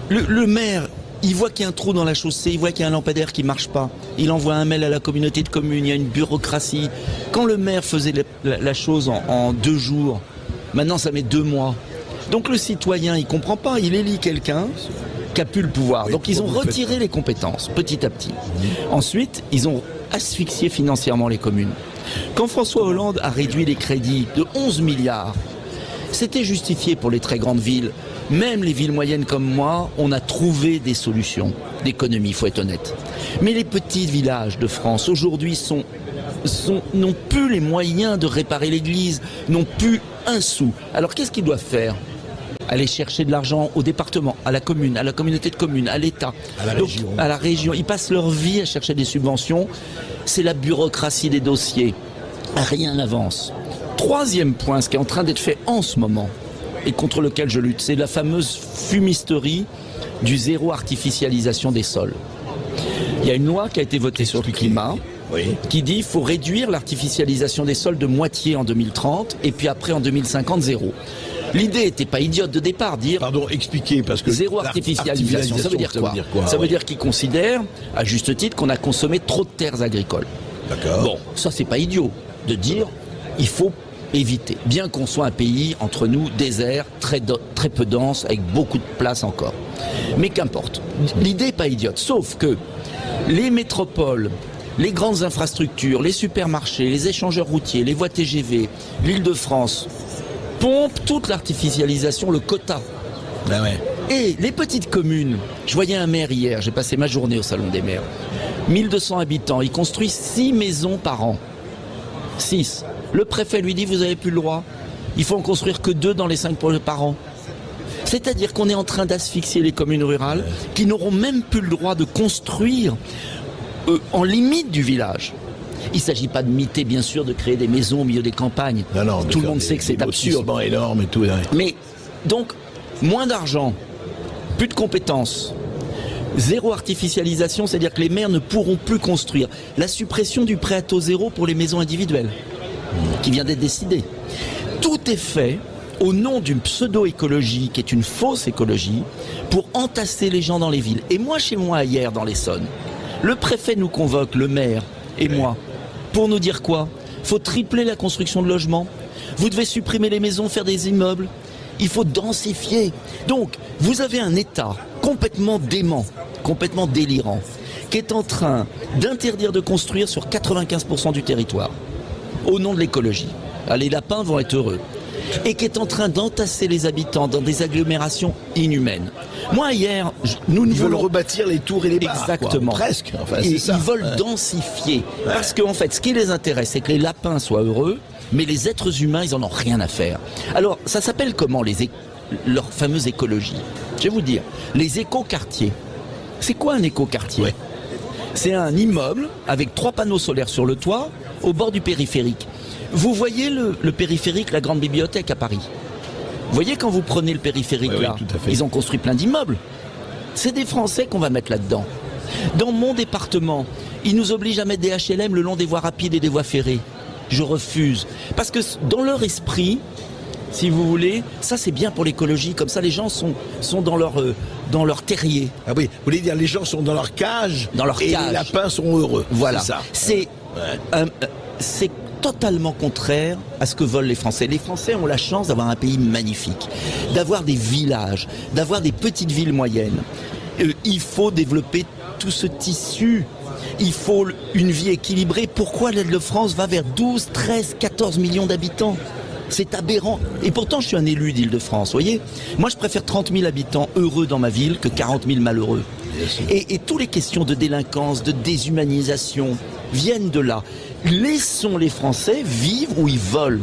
le maire, il voit qu'il y a un trou dans la chaussée, il voit qu'il y a un lampadaire qui ne marche pas. Il envoie un mail à la communauté de communes, il y a une bureaucratie. Quand le maire faisait la chose en 2 jours, maintenant ça met 2 mois. Donc le citoyen, il ne comprend pas, il élit quelqu'un qui a plus le pouvoir. Donc ils ont retiré les compétences, petit à petit. Ensuite, ils ont asphyxié financièrement les communes. Quand François Hollande a réduit les crédits de 11 milliards, c'était justifié pour les très grandes villes. Même les villes moyennes comme moi, on a trouvé des solutions d'économie, il faut être honnête. Mais les petits villages de France, aujourd'hui, n'ont plus les moyens de réparer l'église, n'ont plus un sou. Alors qu'est-ce qu'ils doivent faire ? Aller chercher de l'argent au département, à la commune, à la communauté de communes, à l'État, à la région. Ils passent leur vie à chercher des subventions. C'est la bureaucratie des dossiers. Rien n'avance. Troisième point, ce qui est en train d'être fait en ce moment, et contre lequel je lutte, c'est la fameuse fumisterie du zéro artificialisation des sols. Il y a une loi qui a été votée sur le climat, qui dit qu'il faut réduire l'artificialisation des sols de moitié en 2030, et puis après en 2050, zéro. L'idée n'était pas idiote de départ, dire... Pardon, expliquez, parce que... Zéro artificialisation, ça veut dire quoi? Ça veut dire qu'ils considèrent, à juste titre, qu'on a consommé trop de terres agricoles. D'accord. Bon, ça c'est pas idiot de dire, il faut éviter. Bien qu'on soit un pays, entre nous, désert, très peu dense, avec beaucoup de place encore. Mais qu'importe. L'idée n'est pas idiote, sauf que les métropoles, les grandes infrastructures, les supermarchés, les échangeurs routiers, les voies TGV, l'Île-de-France, pompent toute l'artificialisation, le quota. Ben ouais. Et les petites communes, je voyais un maire hier, j'ai passé ma journée au Salon des maires, 1200 habitants, il construit 6 maisons par an. 6. Le préfet lui dit, vous n'avez plus le droit. Il faut en construire que 2 dans les 5 par an. C'est-à-dire qu'on est en train d'asphyxier les communes rurales qui n'auront même plus le droit de construire en limite du village. Il ne s'agit pas de miter, bien sûr, de créer des maisons au milieu des campagnes. Non, tout le monde sait que c'est absurde. Énorme et tout. Ouais. Mais donc, moins d'argent, plus de compétences, zéro artificialisation, c'est-à-dire que les maires ne pourront plus construire. La suppression du prêt à taux zéro pour les maisons individuelles, qui vient d'être décidée. Tout est fait au nom d'une pseudo-écologie, qui est une fausse écologie, pour entasser les gens dans les villes. Et moi, chez moi, hier, dans l'Essonne, le préfet nous convoque, le maire et moi, pour nous dire quoi ? Faut tripler la construction de logements. Vous devez supprimer les maisons, faire des immeubles. Il faut densifier. Donc, vous avez un État complètement dément, complètement délirant, qui est en train d'interdire de construire sur 95% du territoire, au nom de l'écologie. Les lapins vont être heureux. Et qui est en train d'entasser les habitants dans des agglomérations inhumaines. Moi, hier, ils veulent rebâtir les tours et les bars. Exactement. Quoi, presque. Enfin, et ça. Ils veulent densifier. Parce qu'en fait, ce qui les intéresse, c'est que les lapins soient heureux, mais les êtres humains, ils en ont rien à faire. Alors, ça s'appelle comment leur fameuse écologie ? Je vais vous dire, les écoquartiers. C'est quoi un écoquartier ? C'est un immeuble avec 3 panneaux solaires sur le toit, au bord du périphérique. Vous voyez le périphérique, la grande bibliothèque à Paris. Vous voyez quand vous prenez le périphérique là, ils ont construit plein d'immeubles. C'est des Français qu'on va mettre là-dedans. Dans mon département, ils nous obligent à mettre des HLM le long des voies rapides et des voies ferrées. Je refuse. Parce que dans leur esprit, si vous voulez, ça c'est bien pour l'écologie. Comme ça, les gens sont dans leur terrier. Ah oui, vous voulez dire les gens sont dans leur cage, et les lapins sont heureux. Voilà. C'est ça. C'est totalement contraire à ce que veulent les Français. Les Français ont la chance d'avoir un pays magnifique, d'avoir des villages, d'avoir des petites villes moyennes. Il faut développer tout ce tissu. Il faut une vie équilibrée. Pourquoi l'Île-de-France va vers 12, 13, 14 millions d'habitants ? C'est aberrant. Et pourtant, je suis un élu d'Île-de-France, vous voyez ? Moi, je préfère 30 000 habitants heureux dans ma ville que 40 000 malheureux. Et toutes les questions de délinquance, de déshumanisation viennent de là. Laissons les Français vivre où ils veulent.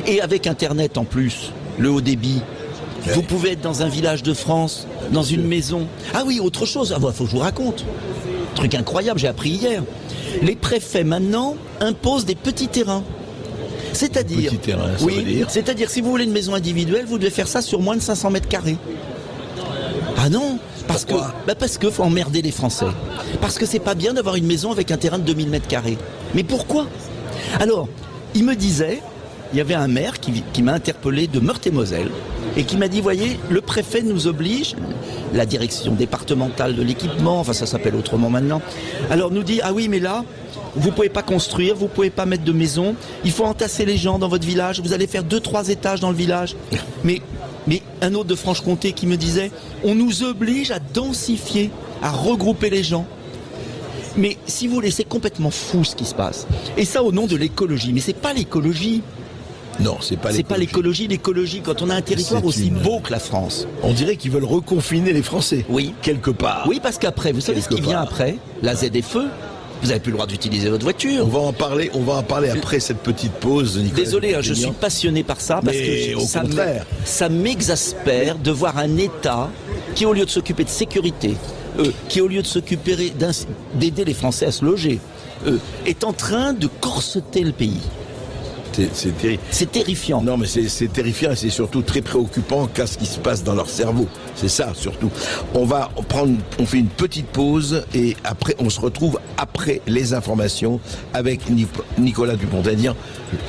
Et avec Internet en plus, le haut débit, vous pouvez être dans un village de France, dans une maison. Ah oui, autre chose, faut que je vous raconte. Truc incroyable, j'ai appris hier. Les préfets maintenant imposent des petits terrains. C'est-à-dire, c'est-à-dire si vous voulez une maison individuelle, vous devez faire ça sur moins de 500 mètres carrés. Ah non, parce que faut emmerder les Français. Parce que c'est pas bien d'avoir une maison avec un terrain de 2000 mètres carrés. Mais pourquoi ? Alors, il me disait, il y avait un maire qui m'a interpellé de Meurthe-et-Moselle et qui m'a dit, voyez, le préfet nous oblige, la direction départementale de l'équipement, enfin ça s'appelle autrement maintenant, alors nous dit, ah oui, mais là, vous pouvez pas construire, vous pouvez pas mettre de maison, il faut entasser les gens dans votre village, vous allez faire 2-3 étages dans le village. Mais un autre de Franche-Comté qui me disait, on nous oblige à densifier, à regrouper les gens. Mais si vous voulez, c'est complètement fou ce qui se passe. Et ça au nom de l'écologie. Mais c'est pas l'écologie. Non, c'est pas l'écologie. C'est pas l'écologie. L'écologie, quand on a un territoire aussi beau que la France. On dirait qu'ils veulent reconfiner les Français. Oui. Quelque part. Oui, parce qu'après, vous savez ce qui vient après ? La ZFE. Vous n'avez plus le droit d'utiliser votre voiture. On va en parler après cette petite pause, Nicolas. Désolé, je suis passionné par ça parce que ça m'exaspère de voir un État qui, au lieu de s'occuper de sécurité, qui, au lieu de s'occuper d'aider les Français à se loger, est en train de corseter le pays. C'est terrifiant. Non, mais c'est terrifiant et c'est surtout très préoccupant qu'à ce qui se passe dans leur cerveau. C'est ça, surtout. On fait une petite pause et après, on se retrouve après les informations avec Nicolas Dupont-Aignan,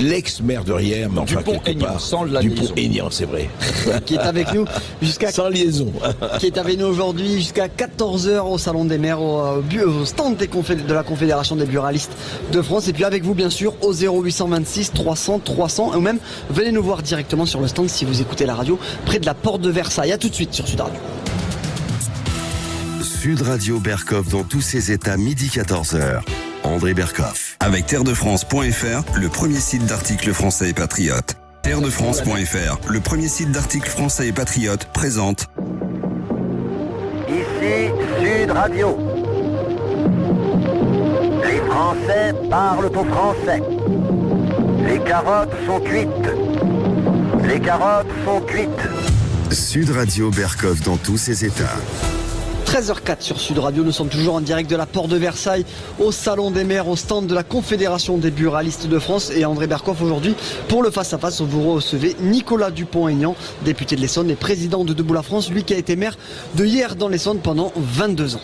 l'ex-maire de Rières, mais enfin quelque part. Sans la liaison. Dupont-Aignan, c'est vrai. Qui est avec nous jusqu'à... Sans liaison. Qui est avec nous aujourd'hui jusqu'à 14h au Salon des maires, au stand de la Confédération des buralistes de France. Et puis avec vous, bien sûr, au 0826 300 300, ou même venez nous voir directement sur le stand si vous écoutez la radio, près de la porte de Versailles. À tout de suite sur Sud Radio. Sud Radio Berkov dans tous ses états, midi 14h. André Berkov. Avec terredefrance.fr, le premier site d'articles français et patriotes. Terredefrance.fr, le premier site d'articles français et patriotes, présente. Ici Sud Radio. Les Français parlent au français. Les carottes sont cuites. Les carottes sont cuites. Sud Radio Berkov dans tous ses états. 13h04 sur Sud Radio, nous sommes toujours en direct de la Porte de Versailles, au Salon des maires, au stand de la Confédération des buralistes de France. Et André Berkoff, aujourd'hui, pour le face-à-face, vous recevez Nicolas Dupont-Aignan, député de l'Essonne et président de Debout la France, lui qui a été maire de Hyères dans l'Essonne pendant 22 ans.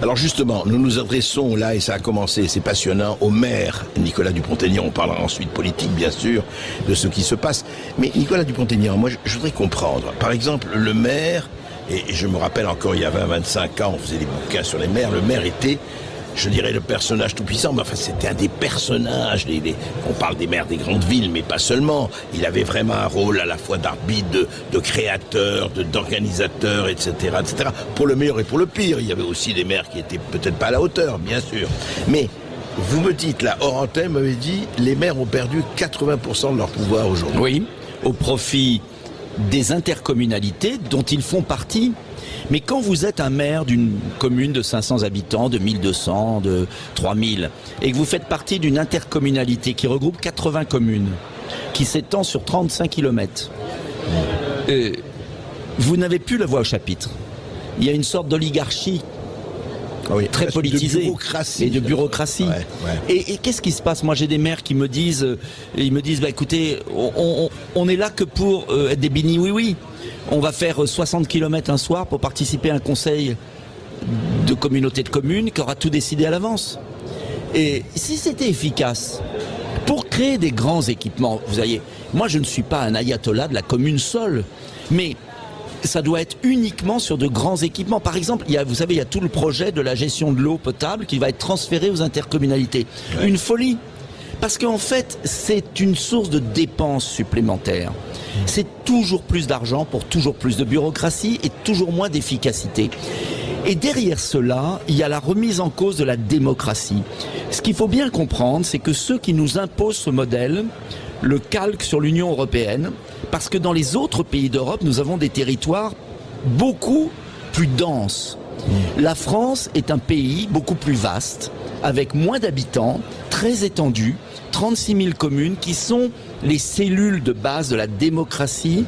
Alors justement, nous nous adressons là, et ça a commencé, c'est passionnant, au maire Nicolas Dupont-Aignan. On parlera ensuite politique, bien sûr, de ce qui se passe. Mais Nicolas Dupont-Aignan, moi je voudrais comprendre. Par exemple, le maire, et je me rappelle encore il y a 20-25 ans, on faisait des bouquins sur les maires, le maire était, je dirais, le personnage tout-puissant, mais enfin c'était un des personnages, on parle des maires des grandes villes, mais pas seulement. Il avait vraiment un rôle à la fois d'arbitre, de créateur, d'organisateur, etc., etc. Pour le meilleur et pour le pire. Il y avait aussi des maires qui étaient peut-être pas à la hauteur, bien sûr. Mais vous me dites, là, hors antenne m'avait dit, les maires ont perdu 80% de leur pouvoir aujourd'hui. Oui, au profit des intercommunalités dont ils font partie. Mais quand vous êtes un maire d'une commune de 500 habitants, de 1200, de 3000, et que vous faites partie d'une intercommunalité qui regroupe 80 communes, qui s'étend sur 35 km, vous n'avez plus la voix au chapitre. Il y a une sorte d'oligarchie très politisée et de bureaucratie. Et qu'est-ce qui se passe? Moi j'ai des maires qui me disent, bah, écoutez, on est là que pour être des bénis oui-oui. On va faire 60 km un soir pour participer à un conseil de communauté de communes qui aura tout décidé à l'avance. Et si c'était efficace, pour créer des grands équipements, vous voyez, moi je ne suis pas un ayatollah de la commune seule, mais ça doit être uniquement sur de grands équipements. Par exemple, vous savez, il y a tout le projet de la gestion de l'eau potable qui va être transféré aux intercommunalités. Ouais. Une folie. Parce qu'en fait, c'est une source de dépenses supplémentaires. C'est toujours plus d'argent pour toujours plus de bureaucratie et toujours moins d'efficacité. Et derrière cela, il y a la remise en cause de la démocratie. Ce qu'il faut bien comprendre, c'est que ceux qui nous imposent ce modèle le calquent sur l'Union européenne, parce que dans les autres pays d'Europe, nous avons des territoires beaucoup plus denses. La France est un pays beaucoup plus vaste, avec moins d'habitants, très étendu, 36 000 communes qui sont les cellules de base de la démocratie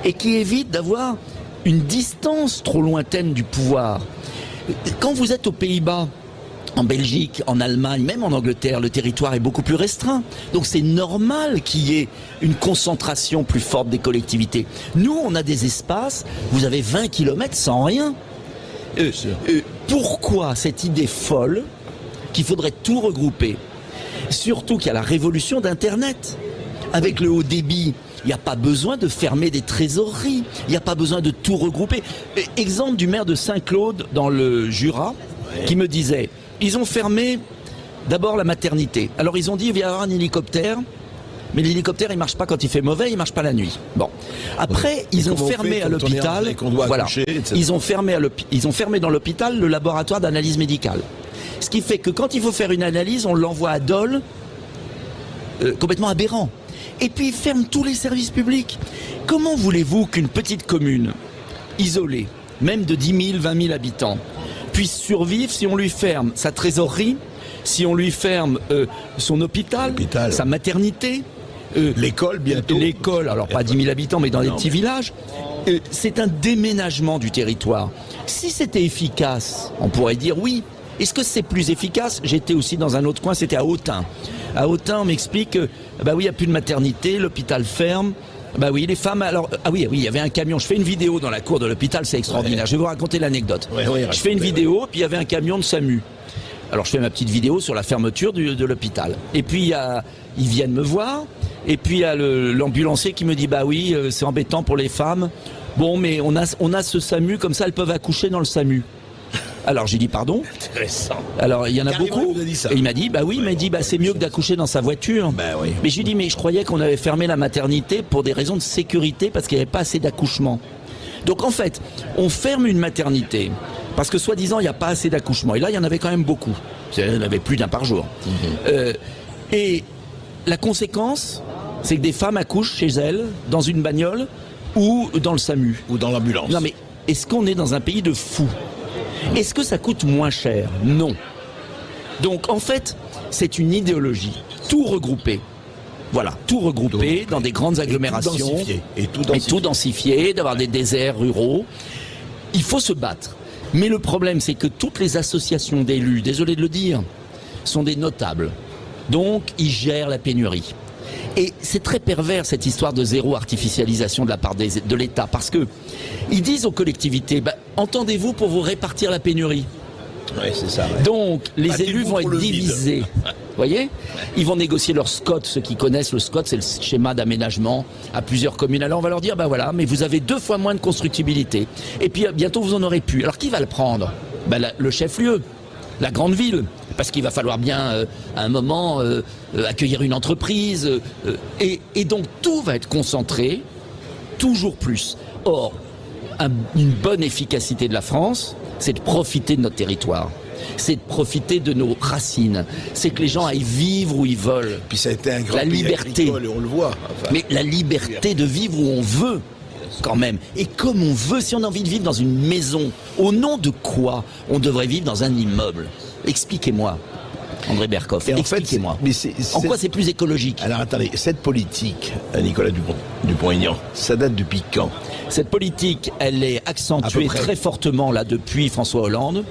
et qui évitent d'avoir une distance trop lointaine du pouvoir. Quand vous êtes aux Pays-Bas, en Belgique, en Allemagne, même en Angleterre, le territoire est beaucoup plus restreint. Donc c'est normal qu'il y ait une concentration plus forte des collectivités. Nous, on a des espaces, vous avez 20 km sans rien. Pourquoi cette idée folle qu'il faudrait tout regrouper? Surtout qu'il y a la révolution d'Internet. Avec le haut débit, il n'y a pas besoin de fermer des trésoreries, il n'y a pas besoin de tout regrouper. Exemple du maire de Saint-Claude dans le Jura, qui me disait, ils ont fermé d'abord la maternité. Alors ils ont dit, il va y avoir un hélicoptère, mais l'hélicoptère il marche pas quand il fait mauvais, il marche pas la nuit. Bon. Après, ils ont fermé à l'hôpital, voilà. Ils ont fermé dans l'hôpital le laboratoire d'analyse médicale. Ce qui fait que quand il faut faire une analyse, on l'envoie à Dole, complètement aberrant. Et puis ils ferment tous les services publics. Comment voulez-vous qu'une petite commune, isolée, même de 10 000, 20 000 habitants, puisse survivre si on lui ferme sa trésorerie, si on lui ferme son hôpital, sa maternité, l'école bientôt. L'école, alors pas 10 000 habitants, mais dans les petits villages. C'est un déménagement du territoire. Si c'était efficace, on pourrait dire oui. Est-ce que c'est plus efficace? J'étais aussi dans un autre coin, c'était à Autun. À Autun, on m'explique que, bah oui, il n'y a plus de maternité, l'hôpital ferme. Bah oui, les femmes, alors, oui, il y avait un camion. Je fais une vidéo dans la cour de l'hôpital, c'est extraordinaire. Je vais vous raconter l'anecdote. Je fais une vidéo, puis il y avait un camion de SAMU. Alors je fais ma petite vidéo sur la fermeture de l'hôpital. Et puis ils viennent me voir, et puis il y a l'ambulancier qui me dit, bah oui, c'est embêtant pour les femmes. Bon, mais on a ce SAMU, comme ça elles peuvent accoucher dans le SAMU. Alors j'ai dit pardon. Intéressant. Alors il y en a beaucoup. Et il m'a dit bah oui, il m'a dit bah c'est mieux que d'accoucher dans sa voiture. Bah oui. Mais j'ai dit mais je croyais qu'on avait fermé la maternité pour des raisons de sécurité parce qu'il n'y avait pas assez d'accouchements. Donc en fait, on ferme une maternité parce que soi-disant il n'y a pas assez d'accouchements. Et là il y en avait quand même beaucoup. Il y en avait plus d'un par jour. Et la conséquence, c'est que des femmes accouchent chez elles dans une bagnole ou dans le SAMU ou dans l'ambulance. Non mais est-ce qu'on est dans un pays de fous? Est-ce que ça coûte moins cher? Non. Donc en fait, c'est une idéologie. Tout regroupé. Voilà, tout regroupé dans des grandes agglomérations. Et tout densifié. D'avoir des déserts ruraux. Il faut se battre. Mais le problème, c'est que toutes les associations d'élus, désolé de le dire, sont des notables. Donc, ils gèrent la pénurie. Et c'est très pervers cette histoire de zéro artificialisation de la part de l'État, parce que ils disent aux collectivités, entendez-vous pour vous répartir la pénurie. Oui, c'est ça. Ouais. Donc, les élus vont être divisés. Vous voyez ? Ils vont négocier leur SCOT. Ceux qui connaissent le SCOT, c'est le schéma d'aménagement à plusieurs communes. Alors, on va leur dire, voilà, mais vous avez 2 fois moins de constructibilité. Et puis, bientôt, vous en aurez plus. Alors, qui va le prendre ? Le chef-lieu, la grande ville. Parce qu'il va falloir bien, à un moment, accueillir une entreprise. Et donc, tout va être concentré, toujours plus. Or, une bonne efficacité de la France, c'est de profiter de notre territoire. C'est de profiter de nos racines. C'est que les gens aillent vivre où ils veulent. Puis ça a été un grand la liberté. Agricole, et on le voit. Enfin, mais la liberté de vivre où on veut, quand même. Et comme on veut, si on a envie de vivre dans une maison, au nom de quoi on devrait vivre dans un immeuble ? Expliquez-moi, André Berkoff, expliquez-moi. En quoi c'est plus écologique ? Alors attendez, cette politique, Nicolas Dupont-Aignan, ça date depuis quand ? Cette politique, elle est accentuée très fortement là depuis François Hollande.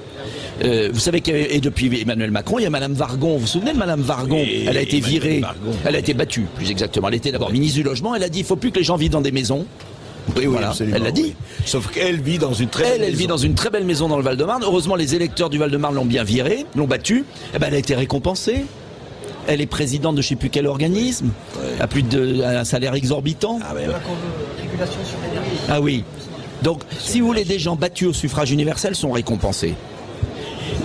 Vous savez et depuis Emmanuel Macron, il y a Madame Wargon. Vous vous souvenez de Madame Wargon ? Elle a été virée, elle a été battue, plus exactement. Elle était d'abord ministre du Logement. Elle a dit il ne faut plus que les gens vivent dans des maisons. Oui, voilà, absolument, elle l'a dit. Oui. Sauf qu'elle vit dans une très belle maison. Elle vit dans une très belle maison dans le Val-de-Marne. Heureusement, les électeurs du Val-de-Marne l'ont bien virée, l'ont battue. Elle a été récompensée. Elle est présidente de je ne sais plus quel organisme, à plus un salaire exorbitant. Ah oui. Donc, si vous voulez, des gens battus au suffrage universel sont récompensés.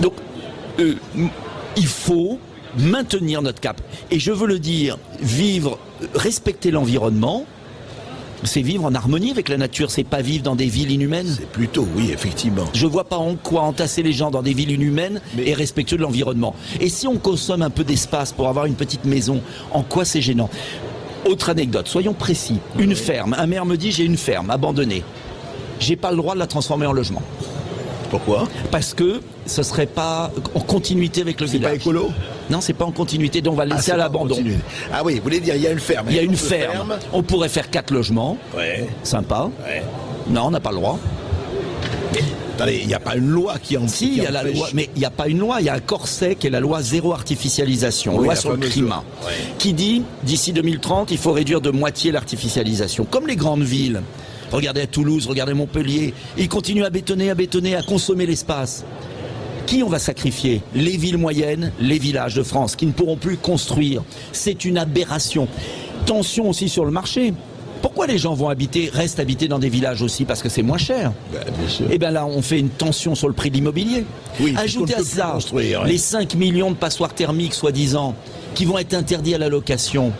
Donc, il faut maintenir notre cap. Et je veux le dire, respecter l'environnement, c'est vivre en harmonie avec la nature, c'est pas vivre dans des villes inhumaines. C'est plutôt, oui, effectivement. Je vois pas en quoi entasser les gens dans des villes inhumaines et respectueux de l'environnement. Et si on consomme un peu d'espace pour avoir une petite maison, en quoi c'est gênant ? Autre anecdote, soyons précis. Une ferme, un maire me dit j'ai une ferme abandonnée. J'ai pas le droit de la transformer en logement. Pourquoi ? Parce que ce serait pas en continuité avec le village. C'est pas écolo ? Non, c'est pas en continuité, donc on va le laisser à l'abandon. Ah oui, vous voulez dire, il y a une ferme. Il y a une ferme. On pourrait faire 4 logements. Ouais. Sympa. Ouais. Non, on n'a pas le droit. Attendez, il n'y a pas une loi qui en Si, il y a la loi, mais il n'y a pas une loi, il y a un corset qui est la loi zéro artificialisation, loi sur le climat, qui dit, d'ici 2030, il faut réduire de moitié l'artificialisation. Comme les grandes villes. Regardez à Toulouse, regardez Montpellier, ils continuent à bétonner, à consommer l'espace. Qui on va sacrifier ? Les villes moyennes, les villages de France, qui ne pourront plus construire. C'est une aberration. Tension aussi sur le marché. Pourquoi les gens restent habiter dans des villages aussi ? Parce que c'est moins cher. Bien sûr. Et bien là, on fait une tension sur le prix de l'immobilier. Oui, ajoutez à ça les 5 millions de passoires thermiques, soi-disant, qui vont être interdits à la location.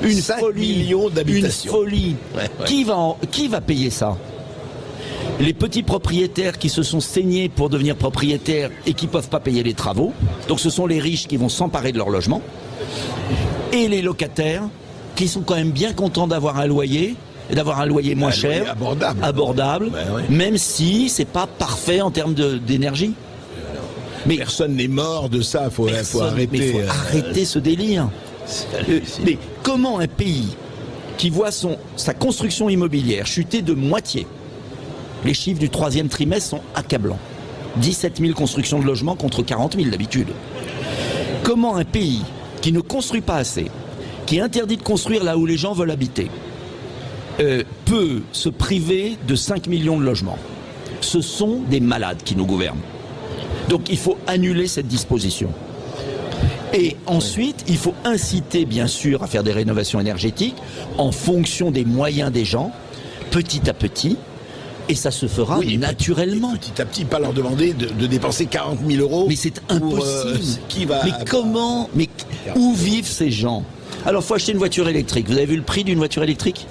Une 5 folie, millions d'habitations. Une folie. Ouais. Qui va payer ça ? Les petits propriétaires qui se sont saignés pour devenir propriétaires et qui ne peuvent pas payer les travaux. Donc ce sont les riches qui vont s'emparer de leur logement. Et les locataires qui sont quand même bien contents d'avoir un loyer, et d'avoir un loyer moins cher, abordable, même si c'est pas parfait en termes d'énergie. Mais personne n'est mort de ça, faut arrêter. Mais faut arrêter ce délire. Mais comment un pays qui voit sa construction immobilière chuter de moitié, les chiffres du 3e trimestre sont accablants. 17 000 constructions de logements contre 40 000 d'habitude. Comment un pays qui ne construit pas assez, qui est interdit de construire là où les gens veulent habiter, peut se priver de 5 millions de logements ? Ce sont des malades qui nous gouvernent. Donc il faut annuler cette disposition. Et ensuite, il faut inciter, bien sûr, à faire des rénovations énergétiques en fonction des moyens des gens, petit à petit, et ça se fera naturellement. Petit à petit, pas leur demander de dépenser 40 000 euros. Mais c'est impossible. Mais comment ? Mais où vivent ces gens ? Alors, il faut acheter une voiture électrique. Vous avez vu le prix d'une voiture électrique ?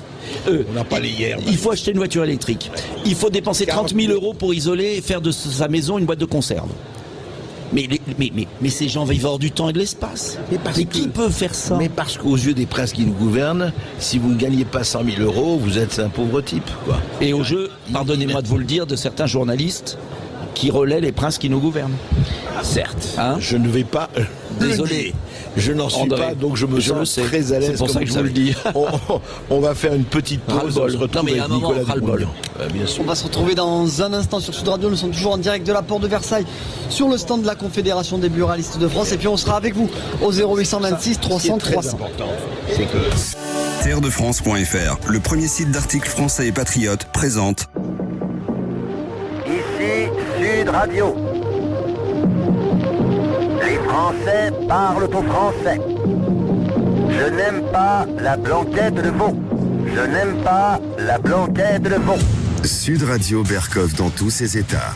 On n'a pas les hier. Il faut acheter une voiture électrique. Il faut dépenser 30 000 euros pour isoler et faire de sa maison une boîte de conserve. Mais ces gens vivent hors du temps et de l'espace. Mais qui peut faire ça ? Mais parce qu'aux yeux des princes qui nous gouvernent, si vous ne gagnez pas 100 000 euros, vous êtes un pauvre type, quoi. Et au jeu, pardonnez-moi de vous le dire, de certains journalistes qui relaie les princes qui nous gouvernent. Certes, hein, je ne vais pas... Désolé. Je n'en suis André, pas, donc je me sens très à l'aise. C'est pour ça que je vous le dis. On va faire une petite pause. On se retrouve avec Nicolas Dupont-Aignan. Bien sûr. On va se retrouver dans un instant sur Sud Radio. Nous sommes toujours en direct de la Porte de Versailles sur le stand de la Confédération des buralistes de France. Et puis on sera avec vous au 0826 300 300. C'est que... Terredefrance.fr, le premier site d'articles français et patriotes, présente... Ici Sud Radio. Les Français parlent au français. Je n'aime pas la blanquette de veau. Je n'aime pas la blanquette de veau. Sud Radio Berkov dans tous ses états.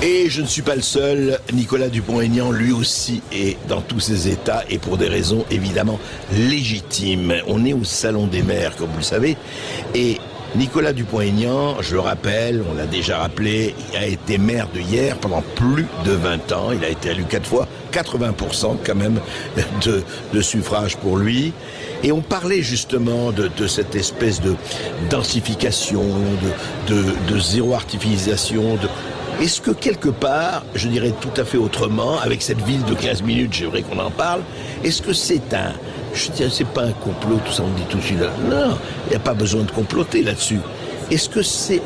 Et je ne suis pas le seul, Nicolas Dupont-Aignan lui aussi est dans tous ses états et pour des raisons évidemment légitimes. On est au Salon des maires, comme vous le savez, et Nicolas Dupont-Aignan, je le rappelle, on l'a déjà rappelé, il a été maire de Hyères pendant plus de 20 ans. Il a été élu 4 fois, 80% quand même de suffrage pour lui. Et on parlait justement de cette espèce de densification, de zéro artificialisation. Est-ce que quelque part, je dirais tout à fait autrement, avec cette ville de 15 minutes, j'aimerais qu'on en parle, est-ce que c'est c'est pas un complot, tout ça, on dit tout de suite, non, il n'y a pas besoin de comploter là-dessus. Est-ce que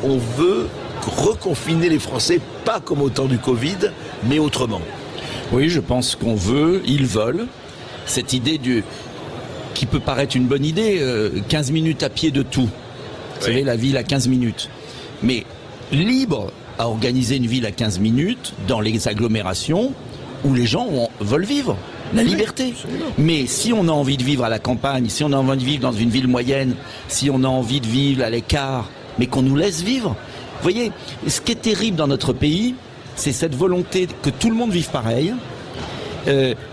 on veut reconfiner les Français, pas comme au temps du Covid, mais autrement? Oui, je pense qu'on veut, ils veulent, cette idée qui peut paraître une bonne idée, 15 minutes à pied de tout. Vous savez, la ville à 15 minutes. Mais libre à organiser une ville à 15 minutes dans les agglomérations où les gens veulent vivre. La liberté. Mais si on a envie de vivre à la campagne, si on a envie de vivre dans une ville moyenne, si on a envie de vivre à l'écart, mais qu'on nous laisse vivre. Vous voyez, ce qui est terrible dans notre pays, c'est cette volonté que tout le monde vive pareil.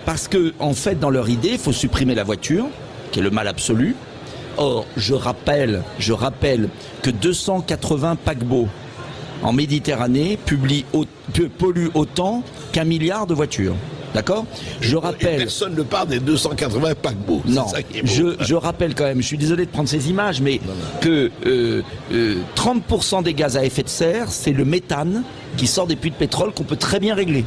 Parce que, en fait, dans leur idée, il faut supprimer la voiture, qui est le mal absolu. Or, je rappelle que 280 paquebots en Méditerranée polluent autant qu'1 milliard de voitures. D'accord ? Je rappelle. Et personne ne parle des 280 paquebots. Non. Je rappelle quand même, je suis désolé de prendre ces images, mais que 30% des gaz à effet de serre, c'est le méthane qui sort des puits de pétrole qu'on peut très bien régler.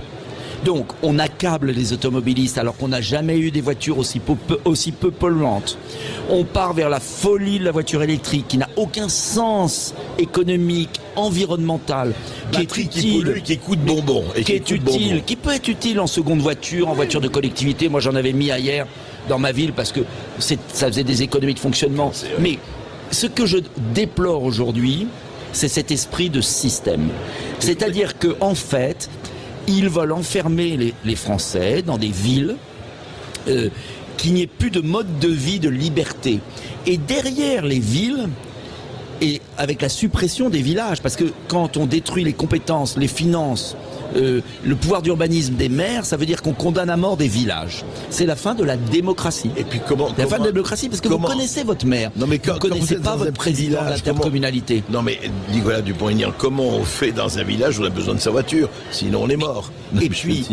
Donc, on accable les automobilistes alors qu'on n'a jamais eu des voitures aussi peu polluantes. On part vers la folie de la voiture électrique qui n'a aucun sens économique, environnemental, qui est utile, qui coûte bonbon, et qui est utile, qui peut être utile en seconde voiture, en voiture de collectivité. Moi, j'en avais mis hier dans ma ville parce que ça faisait des économies de fonctionnement. Mais ce que je déplore aujourd'hui, c'est cet esprit de système. C'est-à-dire que, en fait, ils veulent enfermer les Français dans des villes, qu'il n'y ait plus de mode de vie, de liberté. Et derrière les villes, et avec la suppression des villages, parce que quand on détruit les compétences, les finances, le pouvoir d'urbanisme des maires, ça veut dire qu'on condamne à mort des villages. C'est la fin de la démocratie. Et puis la fin de la démocratie, parce que vous connaissez votre maire. Non, mais vous ne connaissez pas votre président de l'intercommunalité. Non mais Nicolas Dupont-Aignan, comment on fait dans un village où on a besoin de sa voiture? Sinon on est mort. Et puis,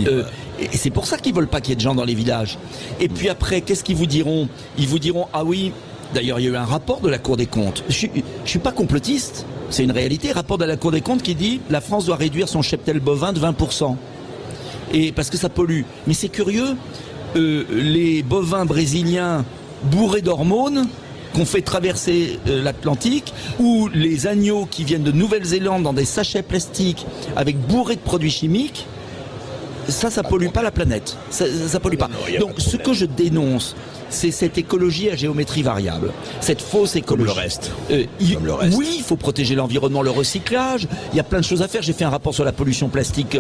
et c'est pour ça qu'ils veulent pas qu'il y ait de gens dans les villages. Et puis après, qu'est-ce qu'ils vous diront? Ils vous diront, ah oui, d'ailleurs il y a eu un rapport de la Cour des comptes. Je suis pas complotiste. C'est une réalité, rapport de la Cour des comptes qui dit la France doit réduire son cheptel bovin de 20%. Et parce que ça pollue. Mais c'est curieux, les bovins brésiliens bourrés d'hormones qu'on fait traverser l'Atlantique, ou les agneaux qui viennent de Nouvelle-Zélande dans des sachets plastiques avec bourrés de produits chimiques, ça pollue pas la planète. Ça pollue pas. Donc ce que je dénonce, c'est cette écologie à géométrie variable, cette fausse écologie. Comme le reste. Oui, il faut protéger l'environnement, le recyclage. Il y a plein de choses à faire. J'ai fait un rapport sur la pollution plastique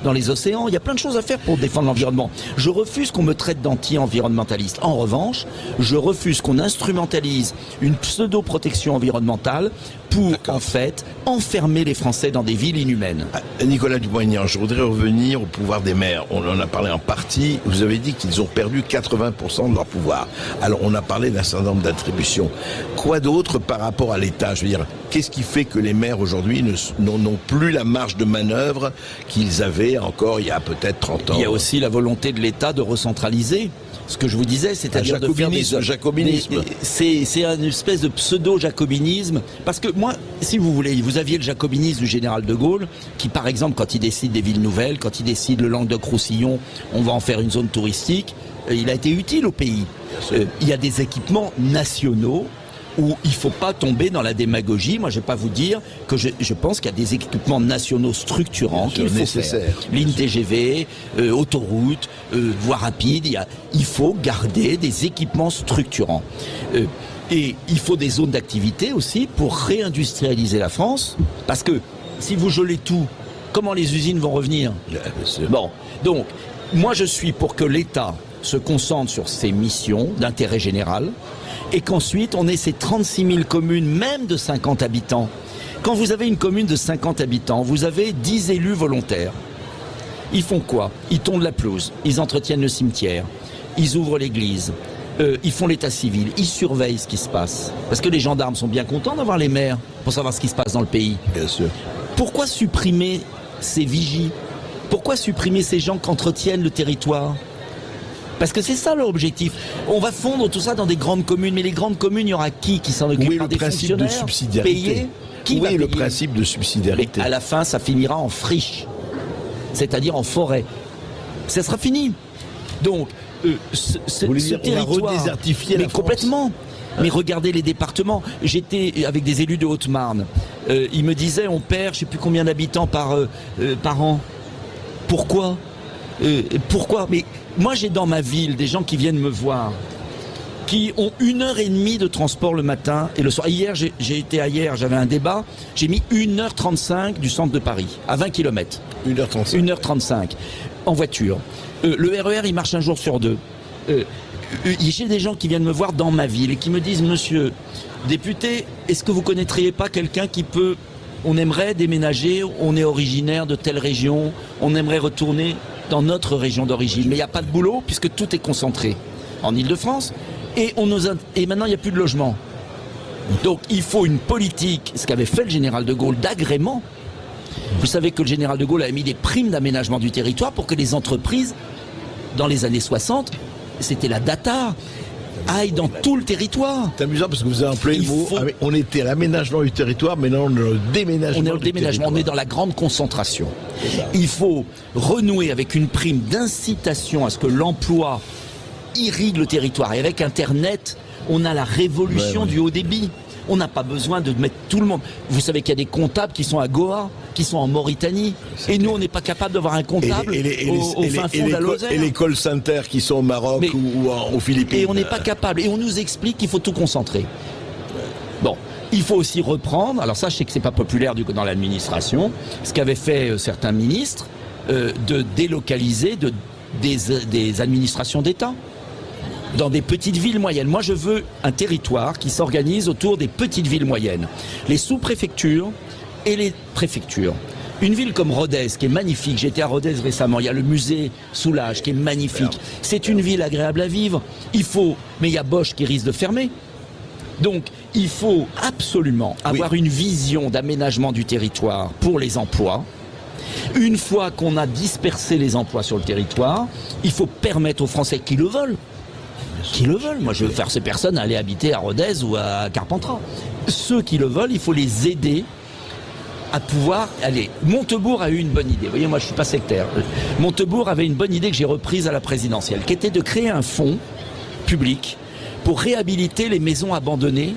dans les océans. Il y a plein de choses à faire pour défendre l'environnement. Je refuse qu'on me traite d'anti-environnementaliste. En revanche, je refuse qu'on instrumentalise une pseudo-protection environnementale pour, en fait, enfermer les Français dans des villes inhumaines. Nicolas Dupont-Aignan, je voudrais revenir au pouvoir des maires. On en a parlé en partie. Vous avez dit qu'ils ont perdu 80% de leur pouvoir pouvoir. Alors, on a parlé d'un certain nombre d'attributions. Quoi d'autre par rapport à l'État? Je veux dire, qu'est-ce qui fait que les maires aujourd'hui n'ont plus la marge de manœuvre qu'ils avaient encore il y a peut-être 30 ans? Il y a aussi la volonté de l'État de recentraliser. Ce que je vous disais, c'est-à-dire de faire des jacobinisme. C'est une espèce de pseudo-jacobinisme. Parce que moi, si vous voulez, vous aviez le jacobinisme du général de Gaulle, qui par exemple, quand il décide des villes nouvelles, quand il décide le Languedoc-Roussillon, on va en faire une zone touristique, il a été utile au pays. Il y a des équipements nationaux où il ne faut pas tomber dans la démagogie. Moi, je ne vais pas vous dire que je pense qu'il y a des équipements nationaux structurants qu'il faut faire. Ligne TGV, autoroute, voie rapide. Il faut garder des équipements structurants. Et il faut des zones d'activité aussi pour réindustrialiser la France. Parce que si vous gelez tout, comment les usines vont revenir? Bon, donc, moi je suis pour que l'État se concentre sur ses missions d'intérêt général, et qu'ensuite on ait ces 36 000 communes, même de 50 habitants. Quand vous avez une commune de 50 habitants, vous avez 10 élus volontaires. Ils font quoi? Ils tondent la pelouse, ils entretiennent le cimetière, ils ouvrent l'église, ils font l'état civil, ils surveillent ce qui se passe. Parce que les gendarmes sont bien contents d'avoir les maires pour savoir ce qui se passe dans le pays. Bien sûr. Pourquoi supprimer ces vigies? Pourquoi supprimer ces gens qui entretiennent le territoire? Parce que c'est ça leur objectif. On va fondre tout ça dans des grandes communes, mais les grandes communes, il y aura qui s'en occupe? Oui, le principe de subsidiarité. Payés? Qui va oui, le payer? principe de subsidiarité. Mais à la fin, ça finira en friche, c'est-à-dire en forêt. Ça sera fini. Donc, ce territoire, on va redésertifier la France. Complètement. Mais regardez les départements. J'étais avec des élus de Haute-Marne. Ils me disaient, on perd, je ne sais plus combien d'habitants par an. Pourquoi? Pourquoi? Mais moi, j'ai dans ma ville des gens qui viennent me voir, qui ont 1h30 de transport le matin et le soir. Hier, j'avais un débat, j'ai mis 1h35 du centre de Paris, à 20 km. 1h35. 1h35, en voiture. Le RER, il marche un jour sur deux. J'ai des gens qui viennent me voir dans ma ville et qui me disent, monsieur député, est-ce que vous connaîtriez pas quelqu'un qui peut... On aimerait déménager, on est originaire de telle région, on aimerait retourner dans notre région d'origine. Mais il n'y a pas de boulot puisque tout est concentré en Ile-de-France et maintenant il n'y a plus de logement. Donc il faut une politique, ce qu'avait fait le général de Gaulle, d'agrément. Vous savez que le général de Gaulle a mis des primes d'aménagement du territoire pour que les entreprises, dans les années 60, c'était la data, aille dans tout le territoire. C'est amusant parce que vous avez employé le mot. On était à l'aménagement du territoire, mais non, le déménagement. On est au déménagement, on est dans la grande concentration. Il faut renouer avec une prime d'incitation à ce que l'emploi irrigue le territoire. Et avec Internet, on a la révolution du haut débit. On n'a pas besoin de mettre tout le monde. Vous savez qu'il y a des comptables qui sont à Goa, qui sont en Mauritanie. Et nous, on n'est pas capable d'avoir un comptable au fin fond de la Lozère. Et les call centers qui sont au Maroc ou aux Philippines. Et on n'est pas capable. Et on nous explique qu'il faut tout concentrer. Bon, il faut aussi reprendre, alors ça, je sais que c'est pas populaire dans l'administration, ce qu'avaient fait certains ministres, de délocaliser des administrations d'État dans des petites villes moyennes. Moi, je veux un territoire qui s'organise autour des petites villes moyennes. Les sous-préfectures et les préfectures. Une ville comme Rodez, qui est magnifique, j'étais à Rodez récemment, il y a le musée Soulage, qui est magnifique. C'est une ville agréable à vivre. Mais il y a Bosch qui risque de fermer. Donc, il faut absolument avoir une vision d'aménagement du territoire pour les emplois. Une fois qu'on a dispersé les emplois sur le territoire, il faut permettre aux Français qui le veulent, moi je veux faire ces personnes aller habiter à Rodez ou à Carpentras. Ceux qui le veulent, il faut les aider à pouvoir aller. Montebourg a eu une bonne idée. Vous voyez, moi je ne suis pas sectaire. Montebourg avait une bonne idée que j'ai reprise à la présidentielle, qui était de créer un fonds public pour réhabiliter les maisons abandonnées.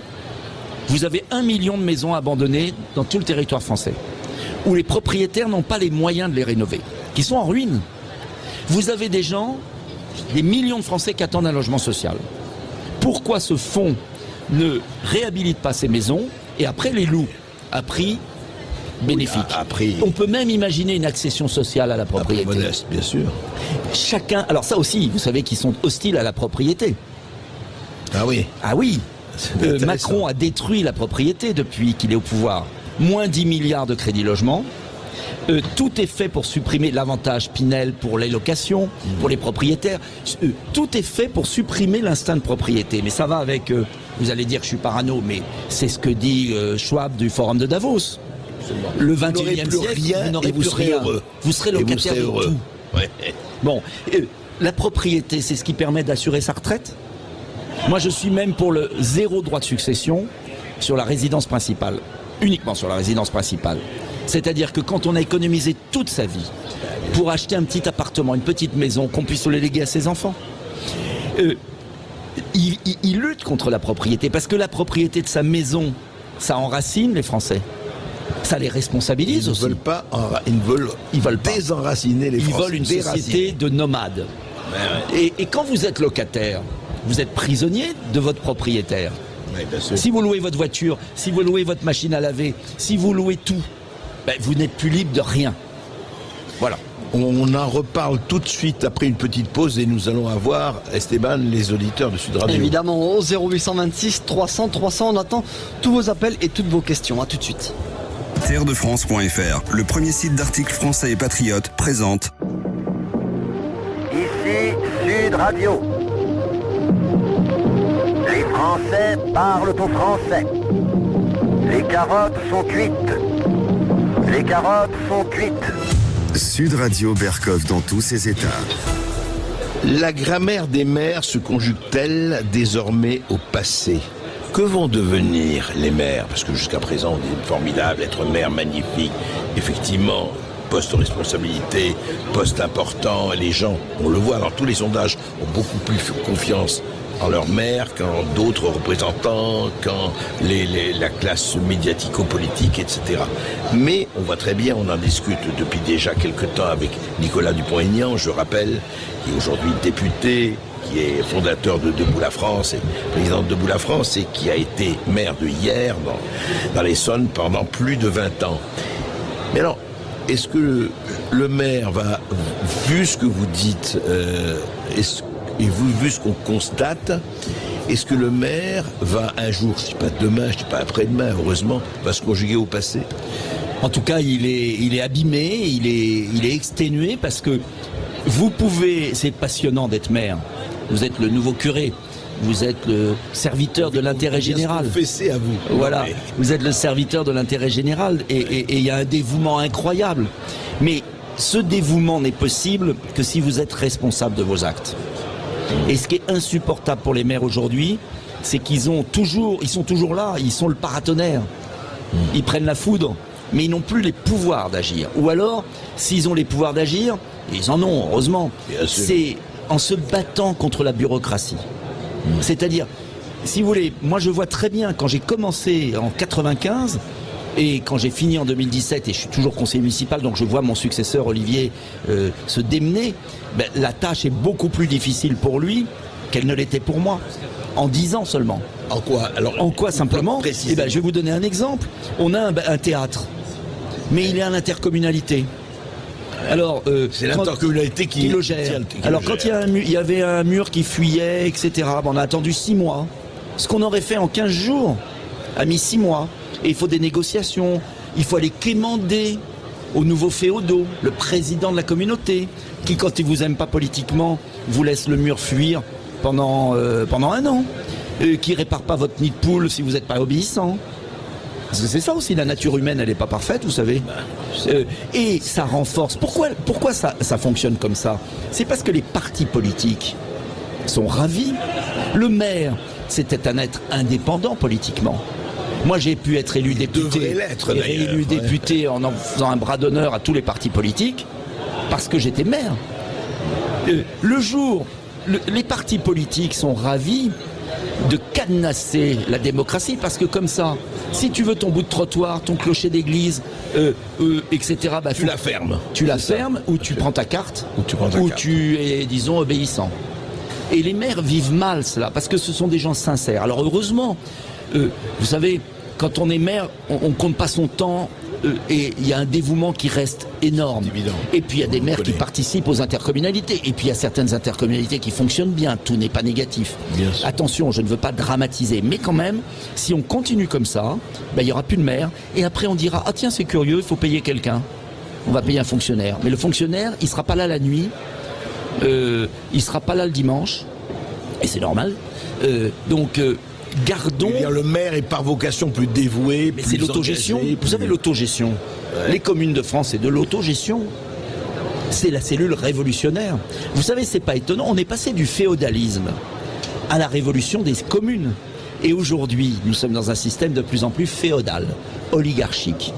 Vous avez 1 million de maisons abandonnées dans tout le territoire français, où les propriétaires n'ont pas les moyens de les rénover, qui sont en ruine. Vous avez des millions de Français qui attendent un logement social. Pourquoi ce fonds ne réhabilite pas ces maisons et après les loue à prix bénéfique? On peut même imaginer une accession sociale à la propriété. Modeste, bien sûr. Alors ça aussi, vous savez qu'ils sont hostiles à la propriété. Ah oui. Ah oui. Macron a détruit la propriété depuis qu'il est au pouvoir. Moins 10 milliards de crédit logement. Tout est fait pour supprimer l'avantage Pinel pour les locations, pour les propriétaires. Tout est fait pour supprimer l'instinct de propriété. Mais ça va avec, vous allez dire que je suis parano, mais c'est ce que dit Schwab du Forum de Davos. Le 21e siècle, vous n'aurez plus rien. Vous serez locataire de tout. Ouais. Bon, la propriété, c'est ce qui permet d'assurer sa retraite. Moi, je suis même pour le 0 droit de succession sur la résidence principale. Uniquement sur la résidence principale. C'est-à-dire que quand on a économisé toute sa vie pour acheter un petit appartement, une petite maison, qu'on puisse le léguer à ses enfants, il lutte contre la propriété, parce que la propriété de sa maison, ça enracine les Français. Ça les responsabilise aussi. Ils veulent désenraciner les Français. Ils veulent une société de nomades. Ouais. Et quand vous êtes locataire, vous êtes prisonnier de votre propriétaire. Ouais, bien sûr. Si vous louez votre voiture, si vous louez votre machine à laver, si vous louez tout, vous n'êtes plus libre de rien. Voilà. On en reparle tout de suite après une petite pause et nous allons avoir, Esteban, les auditeurs de Sud Radio. Évidemment, au 0826 300 300, on attend tous vos appels et toutes vos questions. À tout de suite. Terredefrance.fr, le premier site d'articles français et patriotes, présente. Ici Sud Radio. Les Français parlent au français. Les carottes sont cuites. Les carottes sont cuites. Sud Radio Berkov dans tous ses états. La grammaire des mères se conjugue-t-elle désormais au passé ? Que vont devenir les mères ? Parce que jusqu'à présent, on dit formidable, être mère, magnifique. Effectivement, poste de responsabilité, poste important. Les gens, on le voit dans tous les sondages, ont beaucoup plus confiance en leur mère qu'en d'autres représentants, qu'en la classe médiatico-politique, etc. Mais on voit très bien, on en discute depuis déjà quelques temps avec Nicolas Dupont-Aignan, je rappelle, qui est aujourd'hui député, qui est fondateur de Debout la France et président de Debout la France et qui a été maire de Hyères dans l'Essonne pendant plus de 20 ans. Mais alors, est-ce que le maire va, vu ce que vous dites, et vu ce qu'on constate, est-ce que le maire va un jour, je ne dis pas demain, je ne dis pas après-demain, heureusement, va se conjuguer au passé ? En tout cas, il est abîmé, il est exténué, parce que vous pouvez, c'est passionnant d'être maire, vous êtes le nouveau curé, vous êtes le serviteur de l'intérêt général. Confessez à vous. Voilà, vous êtes le serviteur de l'intérêt général, et il y a un dévouement incroyable. Mais ce dévouement n'est possible que si vous êtes responsable de vos actes. Et ce qui est insupportable pour les maires aujourd'hui, c'est qu'ils sont toujours là, ils sont le paratonnerre. Ils prennent la foudre, mais ils n'ont plus les pouvoirs d'agir. Ou alors, s'ils ont les pouvoirs d'agir, ils en ont, heureusement, c'est en se battant contre la bureaucratie. C'est-à-dire, si vous voulez, moi je vois très bien, quand j'ai commencé en 95, et quand j'ai fini en 2017, et je suis toujours conseiller municipal, donc je vois mon successeur Olivier se démener, la tâche est beaucoup plus difficile pour lui qu'elle ne l'était pour moi, en 10 ans seulement. En quoi ? Alors, en quoi simplement ? Je vais vous donner un exemple. On a un théâtre, mais il est à l'intercommunalité. Alors, c'est l'intercommunalité qui le gère. Alors quand il y avait un mur qui fuyait, etc., on a attendu 6 mois. Ce qu'on aurait fait en 15 jours a mis 6 mois. Et il faut des négociations, il faut aller quémander aux nouveaux féodaux, le président de la communauté, qui, quand il vous aime pas politiquement, vous laisse le mur fuir pendant 1 an, qui répare pas votre nid de poule si vous n'êtes pas obéissant. Parce que c'est ça aussi, la nature humaine, elle n'est pas parfaite, vous savez. Et ça renforce. Pourquoi ça fonctionne comme ça ? C'est parce que les partis politiques sont ravis. Le maire, c'était un être indépendant politiquement. Moi, j'ai pu être élu député, député en faisant un bras d'honneur à tous les partis politiques, parce que j'étais maire. Le jour, les partis politiques sont ravis de cadenasser la démocratie, parce que comme ça, si tu veux ton bout de trottoir, ton clocher d'église, etc., tu la fermes. Tu la fermes, ou tu prends ta carte, ou tu es, disons, obéissant. Et les maires vivent mal cela, parce que ce sont des gens sincères. Alors heureusement, vous savez, quand on est maire, on compte pas son temps, et il y a un dévouement qui reste énorme. Et puis il y a des maires qui participent aux intercommunalités, et puis il y a certaines intercommunalités qui fonctionnent bien, tout n'est pas négatif. Attention, je ne veux pas dramatiser, mais quand même, si on continue comme ça, il n'y aura plus de maire, et après on dira, ah tiens c'est curieux, il faut payer quelqu'un. on va payer un fonctionnaire. Mais le fonctionnaire, il sera pas là la nuit, il sera pas là le dimanche, et c'est normal. Gardons. Le maire est par vocation plus dévoué. Mais c'est l'autogestion. Vous savez, l'autogestion. Ouais. Les communes de France, c'est de l'autogestion. C'est la cellule révolutionnaire. Vous savez, c'est pas étonnant. On est passé du féodalisme à la révolution des communes. Et aujourd'hui, nous sommes dans un système de plus en plus féodal, oligarchique.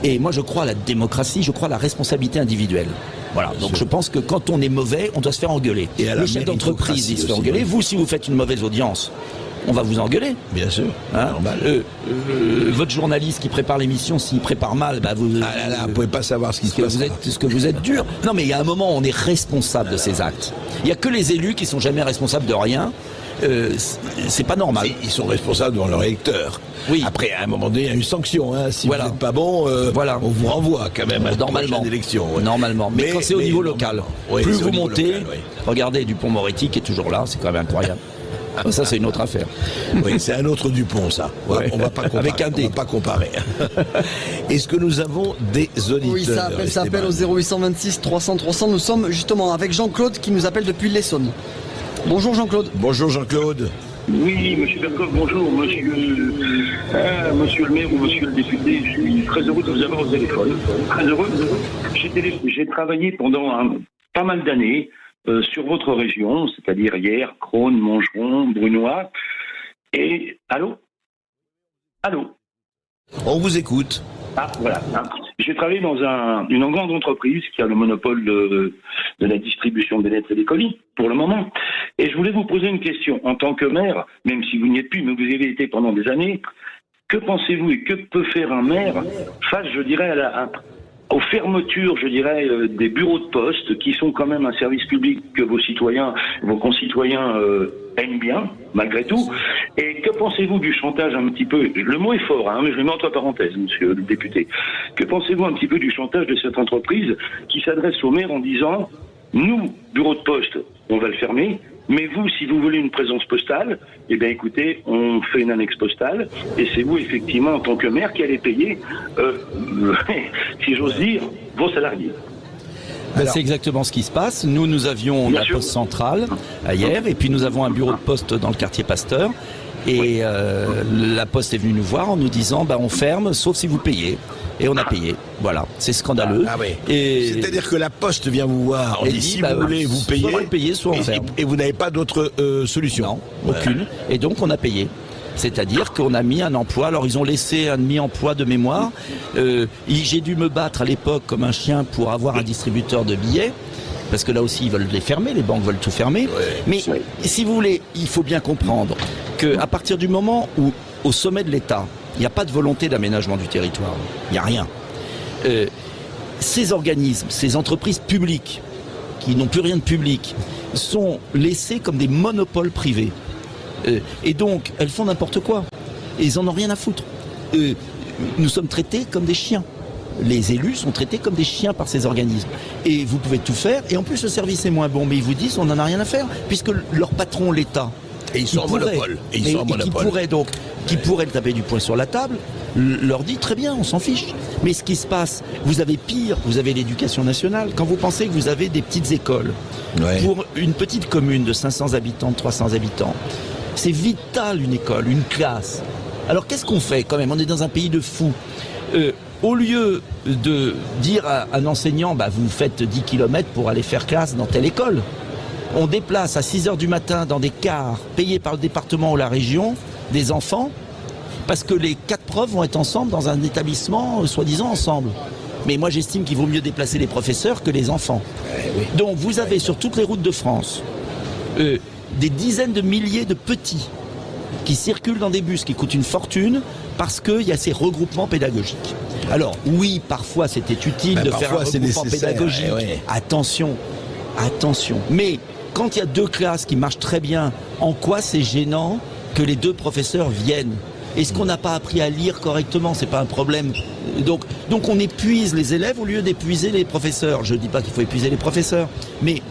Et moi, je crois à la démocratie, je crois à la responsabilité individuelle. Voilà, donc je pense que quand on est mauvais, on doit se faire engueuler. Et le chef d'entreprise, il se fait engueuler. Vous, si vous faites une mauvaise audience, on va vous engueuler. Bien sûr. Hein, votre journaliste qui prépare l'émission, s'il prépare mal, vous... Ah là là, vous pouvez pas savoir ce qui se passe. Est-ce que vous êtes dur. Non, mais il y a un moment où on est responsable de ces actes. Il n'y a que les élus qui sont jamais responsables de rien. C'est pas normal. Ils sont responsables devant leurs électeurs. Oui. Après, à un moment donné, il y a une sanction. Hein. Si vous n'êtes pas bon, on vous renvoie quand même à la prochaine élection. Ouais. Normalement. Mais quand c'est au niveau local, plus vous montez, regardez Dupond-Moretti qui est toujours là, c'est quand même incroyable. Ça, c'est une autre affaire. Oui, c'est un autre Dupont, ça. Ouais. On va pas comparer. Avec un D. On va pas comparer. Est-ce que nous avons des auditeurs? Oui, ça appelle au 0826 300 300. Nous sommes justement avec Jean-Claude qui nous appelle depuis l'Essonne. Bonjour Jean-Claude. Bonjour Jean-Claude. Oui, monsieur Bercoff, bonjour, monsieur le maire ou monsieur le député, je suis très heureux de vous avoir au téléphone. Très heureux. J'ai travaillé pendant pas mal d'années sur votre région, c'est-à-dire Hyères, Crosne, Montgeron, Brunois. Et allô. On vous écoute. Ah, voilà. J'ai travaillé dans une grande entreprise qui a le monopole de la distribution des lettres et des colis, pour le moment. Et je voulais vous poser une question. En tant que maire, même si vous n'y êtes plus, mais vous y avez été pendant des années, que pensez-vous et que peut faire un maire face, je dirais, aux fermetures, je dirais, des bureaux de poste, qui sont quand même un service public que vos concitoyens aiment bien, malgré tout. Et que pensez-vous du chantage un petit peu, le mot est fort, mais je le mets entre parenthèses, monsieur le député, que pensez-vous un petit peu du chantage de cette entreprise qui s'adresse au maire en disant, nous, bureau de poste, on va le fermer, mais vous, si vous voulez une présence postale, eh bien écoutez, on fait une annexe postale, et c'est vous, effectivement, en tant que maire, qui allez payer, si j'ose dire, vos salariés. C'est exactement ce qui se passe. Nous avions la poste centrale à Hyères, et puis nous avons un bureau de poste dans le quartier Pasteur. Et la poste est venue nous voir en nous disant, on ferme, sauf si vous payez. Et on a payé. Voilà, c'est scandaleux. C'est-à-dire que la poste vient vous voir, on dit si vous voulez, vous payez. Soit vous payez, soit on ferme. Et vous n'avez pas d'autre solution? Non, aucune. Et donc on a payé. C'est-à-dire qu'on a mis un emploi. Alors ils ont laissé un demi-emploi de mémoire. J'ai dû me battre à l'époque comme un chien pour avoir un distributeur de billets. Parce que là aussi ils veulent les fermer, les banques veulent tout fermer. Mais si vous voulez, il faut bien comprendre qu'à partir du moment où, au sommet de l'État, il n'y a pas de volonté d'aménagement du territoire, il n'y a rien. Ces organismes, ces entreprises publiques, qui n'ont plus rien de public, sont laissés comme des monopoles privés. Et donc, elles font n'importe quoi. Et ils n'en ont rien à foutre. Nous sommes traités comme des chiens. Les élus sont traités comme des chiens par ces organismes. Et vous pouvez tout faire. Et en plus, le service est moins bon. Mais ils vous disent, on n'en a rien à faire. Puisque leur patron, l'État, et ils sont en monopole. Et ils sont en monopole. Qui pourrait taper du poing sur la table, leur dit très bien, on s'en fiche. Mais ce qui se passe, vous avez pire, vous avez l'éducation nationale. Quand vous pensez que vous avez des petites écoles, pour une petite commune de 500 habitants, de 300 habitants, c'est vital une école, une classe. Alors qu'est-ce qu'on fait quand même? On est dans un pays de fous. Au lieu de dire à un enseignant, vous faites 10 km pour aller faire classe dans telle école, on déplace à 6h du matin dans des cars payés par le département ou la région des enfants, parce que les 4 profs vont être ensemble dans un établissement, soi-disant ensemble. Mais moi j'estime qu'il vaut mieux déplacer les professeurs que les enfants. Donc vous avez sur toutes les routes de France des dizaines de milliers de petits qui circulent dans des bus qui coûtent une fortune parce qu'il y a ces regroupements pédagogiques. Alors oui, parfois c'était utile de faire un regroupement pédagogique. Attention. Mais quand il y a 2 classes qui marchent très bien, en quoi c'est gênant que les 2 professeurs viennent? Est-ce qu'on n'a pas appris à lire correctement? C'est pas un problème. Donc on épuise les élèves au lieu d'épuiser les professeurs. Je ne dis pas qu'il faut épuiser les professeurs, mais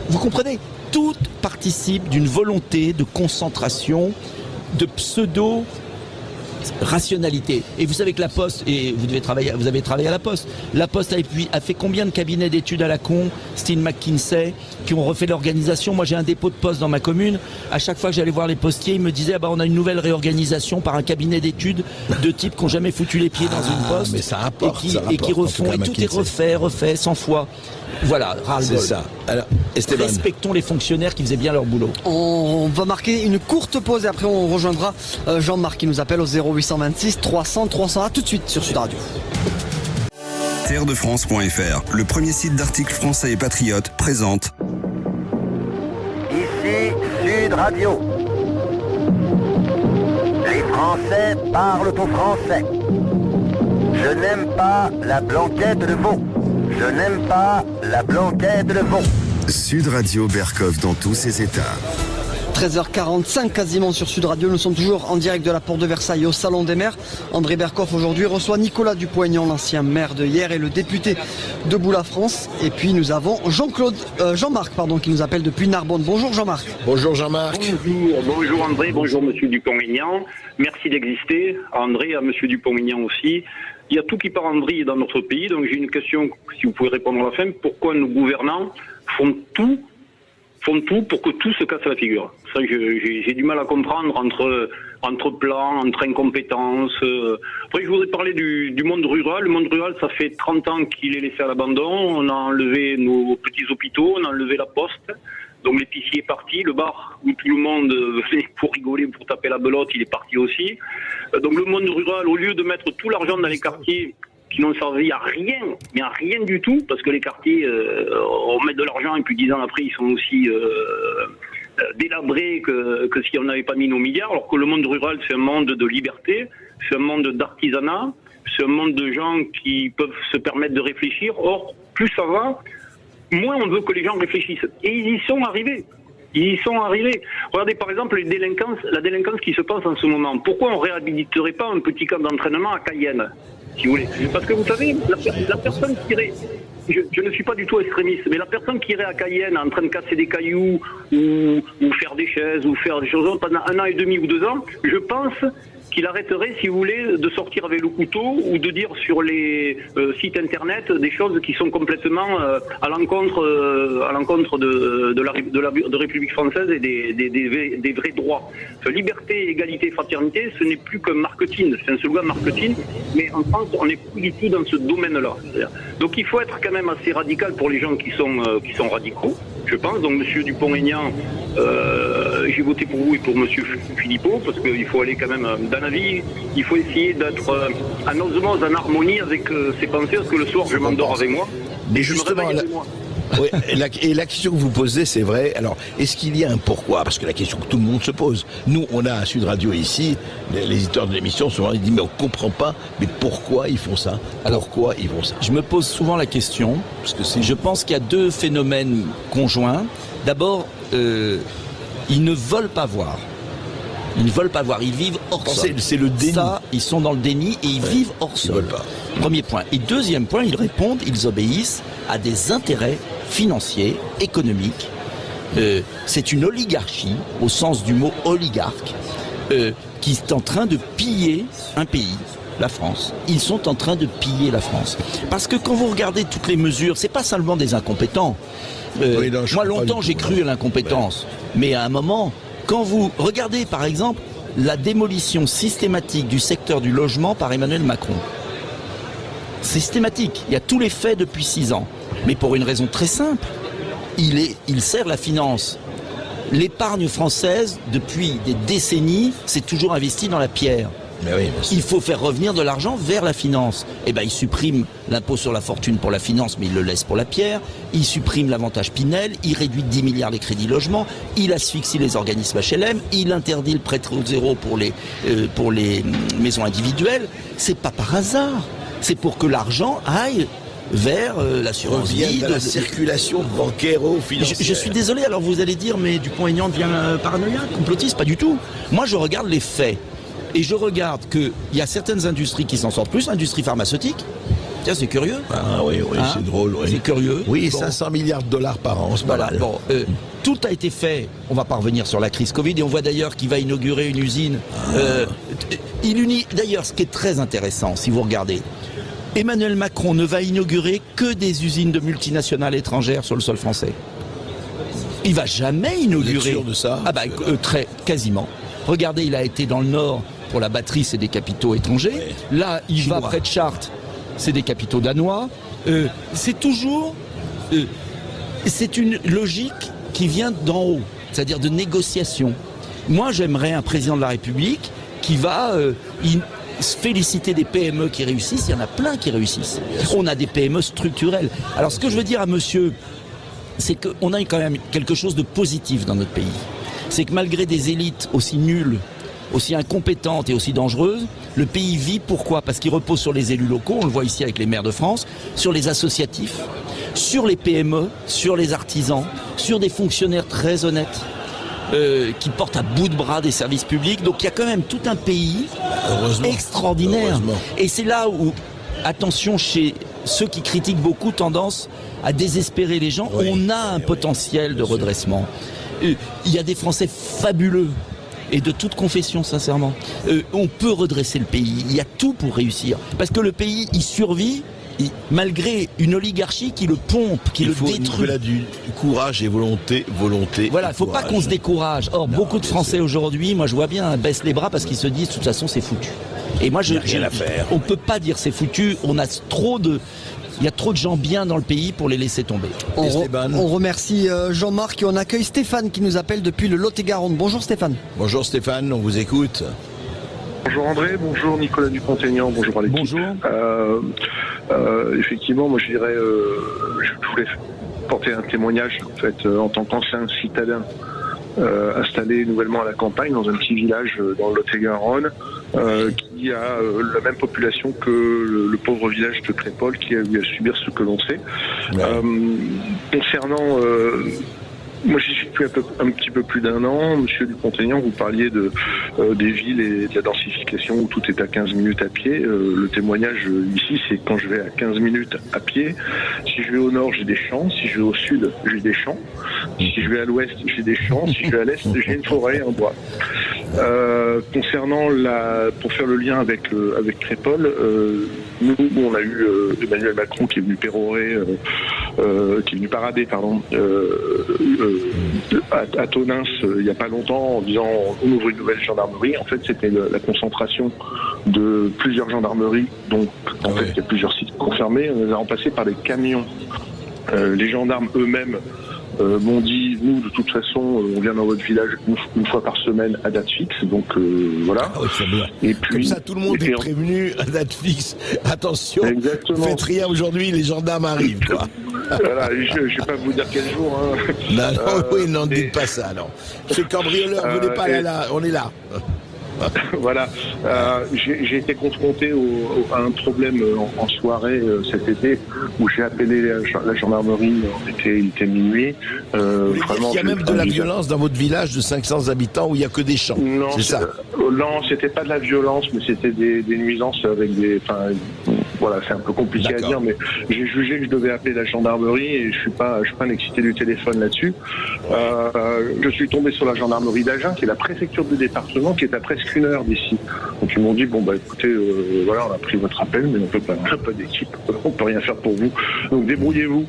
vous comprenez? Tout participe d'une volonté de concentration, de rationalité. Et vous savez que la Poste, et vous avez travaillé à la Poste a fait combien de cabinets d'études à la con, style McKinsey, qui ont refait l'organisation. Moi j'ai un dépôt de poste dans ma commune, à chaque fois que j'allais voir les postiers, ils me disaient on a une nouvelle réorganisation par un cabinet d'études de types qui n'ont jamais foutu les pieds dans une poste, mais ça rapporte, et qui refont, et tout est refait 100 fois. Voilà, ras-le-bol. C'est ça. Alors, Esteban. Respectons les fonctionnaires qui faisaient bien leur boulot. On va marquer une courte pause et après on rejoindra Jean-Marc qui nous appelle au 0826 300 300. À tout de suite sur Sud Radio. Terredefrance.fr, le premier site d'articles français et patriotes, présente. Ici Sud Radio. Les Français parlent au français. Je n'aime pas la blanquette de veau. Je n'aime pas la blanquette de veau. Sud Radio Berkov dans tous ses états. 13h45 quasiment sur Sud Radio. Nous sommes toujours en direct de la Porte de Versailles au Salon des maires. André Berkoff aujourd'hui reçoit Nicolas Dupont-Aignan, l'ancien maire de Hyères et le député Debout la France. Et puis nous avons Jean-Marc qui nous appelle depuis Narbonne. Bonjour Jean-Marc. Bonjour Jean-Marc. Bonjour André, bonjour Monsieur Dupont-Aignan. Merci d'exister. André, à Monsieur Dupont-Aignan aussi. Il y a tout qui part en vrille dans notre pays, donc j'ai une question, si vous pouvez répondre à la fin. Pourquoi nos gouvernants font tout pour que tout se casse la figure? Ça, j'ai du mal à comprendre entre plans, entre incompétences. Après, je voudrais parler du monde rural. Le monde rural, ça fait 30 ans qu'il est laissé à l'abandon. On a enlevé nos petits hôpitaux, on a enlevé la poste. Donc l'épicier est parti, le bar où tout le monde venait pour rigoler, pour taper la belote, il est parti aussi. Donc le monde rural, au lieu de mettre tout l'argent dans les quartiers qui n'ont servi à rien, mais à rien du tout, parce que les quartiers, on met de l'argent et puis 10 ans après, ils sont aussi délabrés que si on n'avait pas mis nos milliards, alors que le monde rural, c'est un monde de liberté, c'est un monde d'artisanat, c'est un monde de gens qui peuvent se permettre de réfléchir. Or, plus ça va, moins on veut que les gens réfléchissent. Et ils y sont arrivés. Ils y sont arrivés. Regardez par exemple la délinquance qui se passe en ce moment. Pourquoi on ne réhabiliterait pas un petit camp d'entraînement à Cayenne, si vous voulez? Parce que vous savez, la personne qui irait, je ne suis pas du tout extrémiste, mais la personne qui irait à Cayenne en train de casser des cailloux ou faire des chaises ou faire des choses pendant 1 an et demi ou 2 ans, je pense qu'il arrêterait, si vous voulez, de sortir avec le couteau ou de dire sur les sites internet des choses qui sont complètement à l'encontre de République française et des vrais droits. Liberté, égalité, fraternité, ce n'est plus qu'un marketing, c'est un slogan marketing, mais en France, on n'est plus du tout dans ce domaine-là. Donc il faut être quand même assez radical pour les gens qui sont radicaux, je pense. Donc Monsieur Dupont-Aignan, j'ai voté pour vous et pour Monsieur Philippot, parce qu'il faut aller quand même dans la vie, il faut essayer d'être en osmose, en harmonie avec ses pensées, parce que le soir je m'endors avec moi, et je me réveille avec moi. Oui, et la question que vous posez, c'est vrai. Alors, est-ce qu'il y a un pourquoi? Parce que la question que tout le monde se pose. Nous, on a à Sud Radio ici, les éditeurs de l'émission, souvent ils disent mais on comprend pas, mais pourquoi ils font ça? Pourquoi ils font ça? Je me pose souvent la question, parce que je pense qu'il y a 2 phénomènes conjoints. D'abord, ils ne veulent pas voir. Ils ne veulent pas voir, ils vivent hors sol. C'est le déni. Ça, ils sont dans le déni et ils vivent hors sol. Ils veulent pas. Premier point. Et deuxième point, ils répondent, ils obéissent à des intérêts financiers, économiques. C'est une oligarchie, au sens du mot oligarque, qui est en train de piller un pays, la France. Ils sont en train de piller la France. Parce que quand vous regardez toutes les mesures, c'est pas seulement des incompétents. Moi, longtemps, j'ai cru à l'incompétence. Mais à un moment, quand vous regardez, par exemple, la démolition systématique du secteur du logement par Emmanuel Macron. Systématique. Il y a tous les faits depuis 6 ans. Mais pour une raison très simple. Il sert la finance. L'épargne française, depuis des décennies, s'est toujours investie dans la pierre. Mais oui, il faut faire revenir de l'argent vers la finance. Eh ben, il supprime l'impôt sur la fortune pour la finance, mais il le laisse pour la pierre. Il supprime l'avantage Pinel. Il réduit de 10 milliards les crédits logement. Il asphyxie les organismes HLM. Il interdit le prêt taux zéro pour les maisons individuelles. C'est pas par hasard. C'est pour que l'argent aille vers l'assurance vie, la circulation bancaire-financière. Je suis désolé, alors vous allez dire, mais Dupont-Aignan devient paranoïaque, complotiste, pas du tout. Moi, je regarde les faits. Et je regarde qu'il y a certaines industries qui s'en sortent plus, l'industrie pharmaceutique. Tiens, c'est curieux. Ah oui, c'est drôle. Oui. C'est curieux. Oui, bon. 500 milliards de dollars par an, c'est pas mal. Bon, tout a été fait. On va pas revenir sur la crise Covid et on voit d'ailleurs qu'il va inaugurer une usine. D'ailleurs, ce qui est très intéressant, si vous regardez, Emmanuel Macron ne va inaugurer que des usines de multinationales étrangères sur le sol français. Il va jamais inaugurer. Vous êtes sûr de ça? Quasiment. Regardez, il a été dans le Nord pour la batterie, c'est des capitaux étrangers. Ouais. Là, il va près de Chartres, c'est des capitaux danois. C'est toujours, c'est une logique qui vient d'en haut, c'est-à-dire de négociation. Moi, j'aimerais un président de la République qui va se féliciter des PME qui réussissent. Il y en a plein qui réussissent. On a des PME structurelles. Alors, ce que je veux dire à monsieur, c'est qu'on a quand même quelque chose de positif dans notre pays. C'est que malgré des élites aussi nulles, aussi incompétentes et aussi dangereuses, le pays vit. Pourquoi? Parce qu'il repose sur les élus locaux, on le voit ici avec les maires de France, sur les associatifs, sur les PME, sur les artisans, sur des fonctionnaires très honnêtes, qui portent à bout de bras des services publics. Donc il y a quand même tout un pays extraordinaire. Et c'est là où, attention, chez ceux qui critiquent beaucoup, tendance à désespérer les gens, on a un potentiel de redressement. Il y a des Français fabuleux et de toute confession, sincèrement. On peut redresser le pays, il y a tout pour réussir. Parce que le pays, il survit malgré une oligarchie qui le pompe, qui le détruit. Il faut du courage et volonté. Voilà, il ne faut pas qu'on se décourage. Or, beaucoup de Français aujourd'hui, moi je vois bien, baissent les bras parce qu'ils se disent, de toute façon, c'est foutu. Et moi, on ne peut pas dire c'est foutu, il y a trop de gens bien dans le pays pour les laisser tomber. On remercie Jean-Marc et on accueille Stéphane qui nous appelle depuis le Lot-et-Garonne. Bonjour Stéphane. Bonjour Stéphane, on vous écoute. Bonjour André, bonjour Nicolas Dupont-Aignan, bonjour à l'équipe. Bonjour. Effectivement, moi je dirais, je voulais porter un témoignage en fait, en tant qu'ancien citadin installé nouvellement à la campagne dans un petit village dans le Lot-et-Garonne qui a la même population que le pauvre village de Crépol qui a eu à subir ce que l'on sait. Concernant moi, j'y suis depuis un petit peu plus d'1 an. Monsieur Dupont-Aignan, vous parliez des villes et de la densification où tout est à 15 minutes à pied. Le témoignage ici, c'est quand je vais à 15 minutes à pied. Si je vais au nord, j'ai des champs. Si je vais au sud, j'ai des champs. Si je vais à l'ouest, j'ai des champs. Si je vais à l'est, j'ai une forêt, un bois. Concernant pour faire le lien avec Crépol, nous, on a eu Emmanuel Macron qui est venu pérorer, qui est venu parader, à Tonins il n'y a pas longtemps en disant on ouvre une nouvelle gendarmerie. En fait, c'était la concentration de plusieurs gendarmeries, donc en fait il y a plusieurs sites confirmés. On les a remplacés par des camions. Les gendarmes eux-mêmes m'ont dit, nous de toute façon on vient dans votre village une fois par semaine à date fixe, donc voilà. Et puis, comme ça tout le monde est prévenu à date fixe. Attention, faites rien aujourd'hui, les gendarmes arrivent quoi. Voilà, je ne vais pas vous dire quel jour. Hein. Non, ne dites pas ça, non. Monsieur Cambrioleur, venez pas là, on est là. Voilà, j'ai été confronté à un problème en soirée cet été où j'ai appelé la gendarmerie, il était minuit. Il y a même de la violence dans votre village de 500 habitants où il n'y a que des champs, c'est ça? Non, c'était pas de la violence, mais c'était des nuisances avec des... Voilà, c'est un peu compliqué à dire, mais j'ai jugé que je devais appeler la gendarmerie et je suis pas un excité du téléphone là-dessus. Je suis tombé sur la gendarmerie d'Agen, qui est la préfecture du département, qui est à presque 1 heure d'ici. Donc ils m'ont dit écoutez, voilà, on a pris votre appel, mais on n'a pas d'équipe, on peut rien faire pour vous. Donc débrouillez-vous.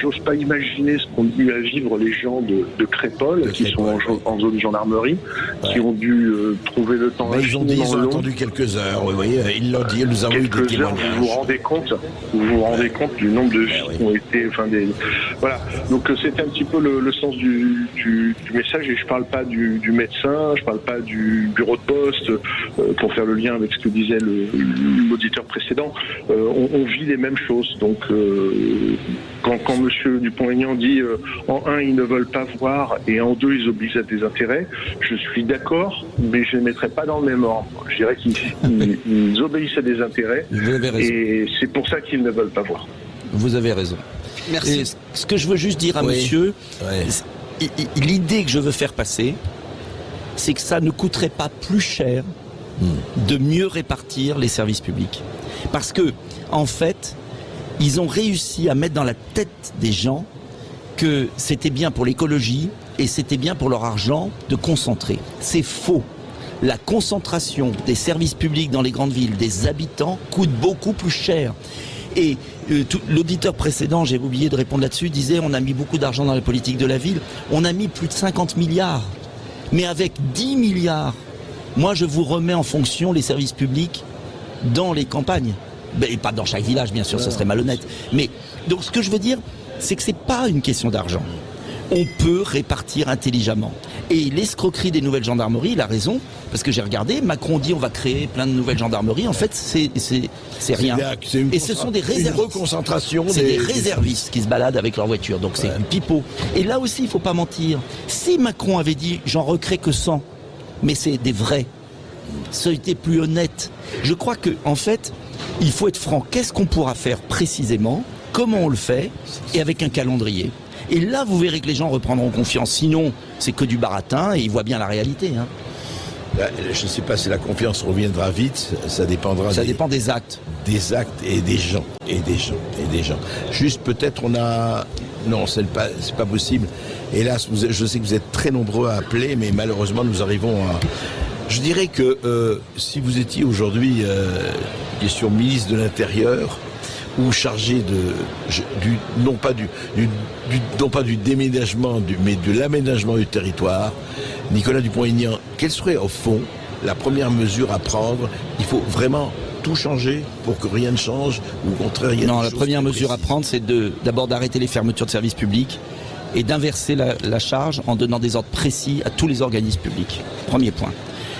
J'ose pas imaginer ce qu'ont dû vivre les gens de Crépol, qui sont en zone gendarmerie, qui ont dû trouver le temps. Ils ont attendu quelques heures. Vous voyez, ils l'ont dit, nous avons eu des témoignages. Vous vous rendez compte du nombre de vies qui ont été, voilà. Donc c'était un petit peu le sens du message, et je parle pas du médecin, je parle pas du bureau de poste, pour faire le lien avec ce que disait l'auditeur précédent. On vit les mêmes choses. Donc quand monsieur Dupont-Aignan dit en 1 ils ne veulent pas voir et en 2 ils obligent à des intérêts, je suis d'accord, mais je ne les mettrai pas dans le même ordre. Je dirais qu'ils obéissent à des intérêts et c'est pour ça qu'ils ne veulent pas voir. Vous avez raison. Merci. Et ce que je veux juste dire à monsieur, l'idée que je veux faire passer, c'est que ça ne coûterait pas plus cher de mieux répartir les services publics. Parce que, en fait, ils ont réussi à mettre dans la tête des gens que c'était bien pour l'écologie et c'était bien pour leur argent de concentrer. C'est faux. La concentration des services publics dans les grandes villes, des habitants, coûte beaucoup plus cher. Et l'auditeur précédent, j'ai oublié de répondre là-dessus, disait on a mis beaucoup d'argent dans la politique de la ville. On a mis plus de 50 milliards. Mais avec 10 milliards, moi je vous remets en fonction les services publics dans les campagnes. Et pas dans chaque village, bien sûr, ce serait malhonnête. Mais donc ce que je veux dire, c'est que c'est pas une question d'argent. On peut répartir intelligemment. Et l'escroquerie des nouvelles gendarmeries, il a raison, parce que j'ai regardé, Macron dit on va créer plein de nouvelles gendarmeries, en fait c'est rien. Et ce sont des réservistes. C'est des réservistes qui se baladent avec leur voiture, donc c'est du pipeau. Et là aussi, il faut pas mentir. Si Macron avait dit j'en recrée que 100, mais c'est des vrais, ça aurait été plus honnête. Je crois que en fait, il faut être franc. Qu'est-ce qu'on pourra faire précisément? Comment on le fait? Et avec un calendrier. Et là, vous verrez que les gens reprendront confiance. Sinon, c'est que du baratin et ils voient bien la réalité. Hein. Je ne sais pas si la confiance reviendra vite. Ça dépendra. Ça dépend des actes. Des actes et des gens. Et des gens. Juste peut-être on a... Non, c'est pas possible. Hélas, je sais que vous êtes très nombreux à appeler, mais malheureusement, nous arrivons à... Je dirais que si vous étiez aujourd'hui question ministre de l'Intérieur, ou chargé non pas du déménagement, mais de l'aménagement du territoire, Nicolas Dupont-Aignan, quelle serait au fond la première mesure à prendre? Il faut vraiment tout changer pour que rien ne change, ou au contraire, non, la première mesure à prendre, c'est d'abord d'arrêter les fermetures de services publics et d'inverser la charge en donnant des ordres précis à tous les organismes publics. Premier point.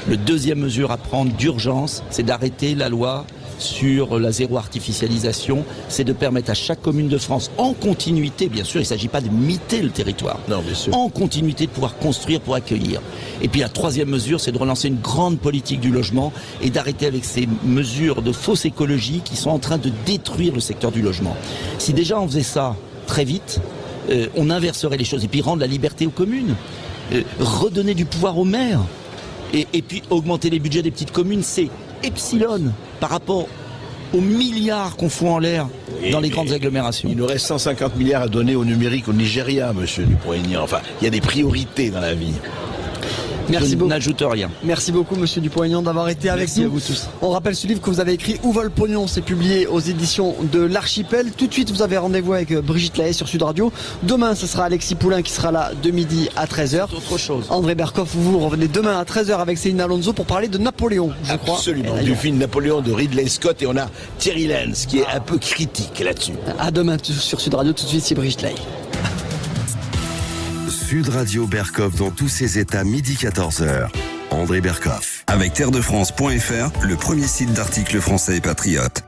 Le deuxième mesure à prendre d'urgence, c'est d'arrêter la loi sur la zéro artificialisation, c'est de permettre à chaque commune de France, en continuité, bien sûr, il ne s'agit pas de miter le territoire, non, bien sûr, en continuité de pouvoir construire pour accueillir. Et puis la troisième mesure, c'est de relancer une grande politique du logement et d'arrêter avec ces mesures de fausse écologie qui sont en train de détruire le secteur du logement. Si déjà on faisait ça très vite, on inverserait les choses et puis rendre la liberté aux communes, redonner du pouvoir aux maires et puis augmenter les budgets des petites communes, c'est epsilon par rapport aux milliards qu'on fout en l'air dans les grandes agglomérations. Il nous reste 150 milliards à donner au numérique au Nigeria, monsieur Dupont-Aignan. Enfin, il y a des priorités dans la vie. Merci beaucoup. N'ajoute rien. Merci beaucoup, monsieur Dupont-Aignan, d'avoir été avec nous. Merci à vous tous. On rappelle ce livre que vous avez écrit, Où va le pognon? C'est publié aux éditions de l'Archipel. Tout de suite, vous avez rendez-vous avec Brigitte Lahaye sur Sud Radio. Demain, ce sera Alexis Poulain qui sera là de midi à 13h. Autre chose. André Berkoff, vous revenez demain à 13h avec Céline Alonso pour parler de Napoléon, je crois. Absolument, du film Napoléon de Ridley Scott, et on a Thierry Lenz qui est un peu critique là-dessus. À demain sur Sud Radio. Tout de suite, c'est Brigitte Lahaye. Sud Radio Berkoff dans tous ses états, midi 14h. André Berkoff. Avec terredefrance.fr, le premier site d'articles français et patriotes.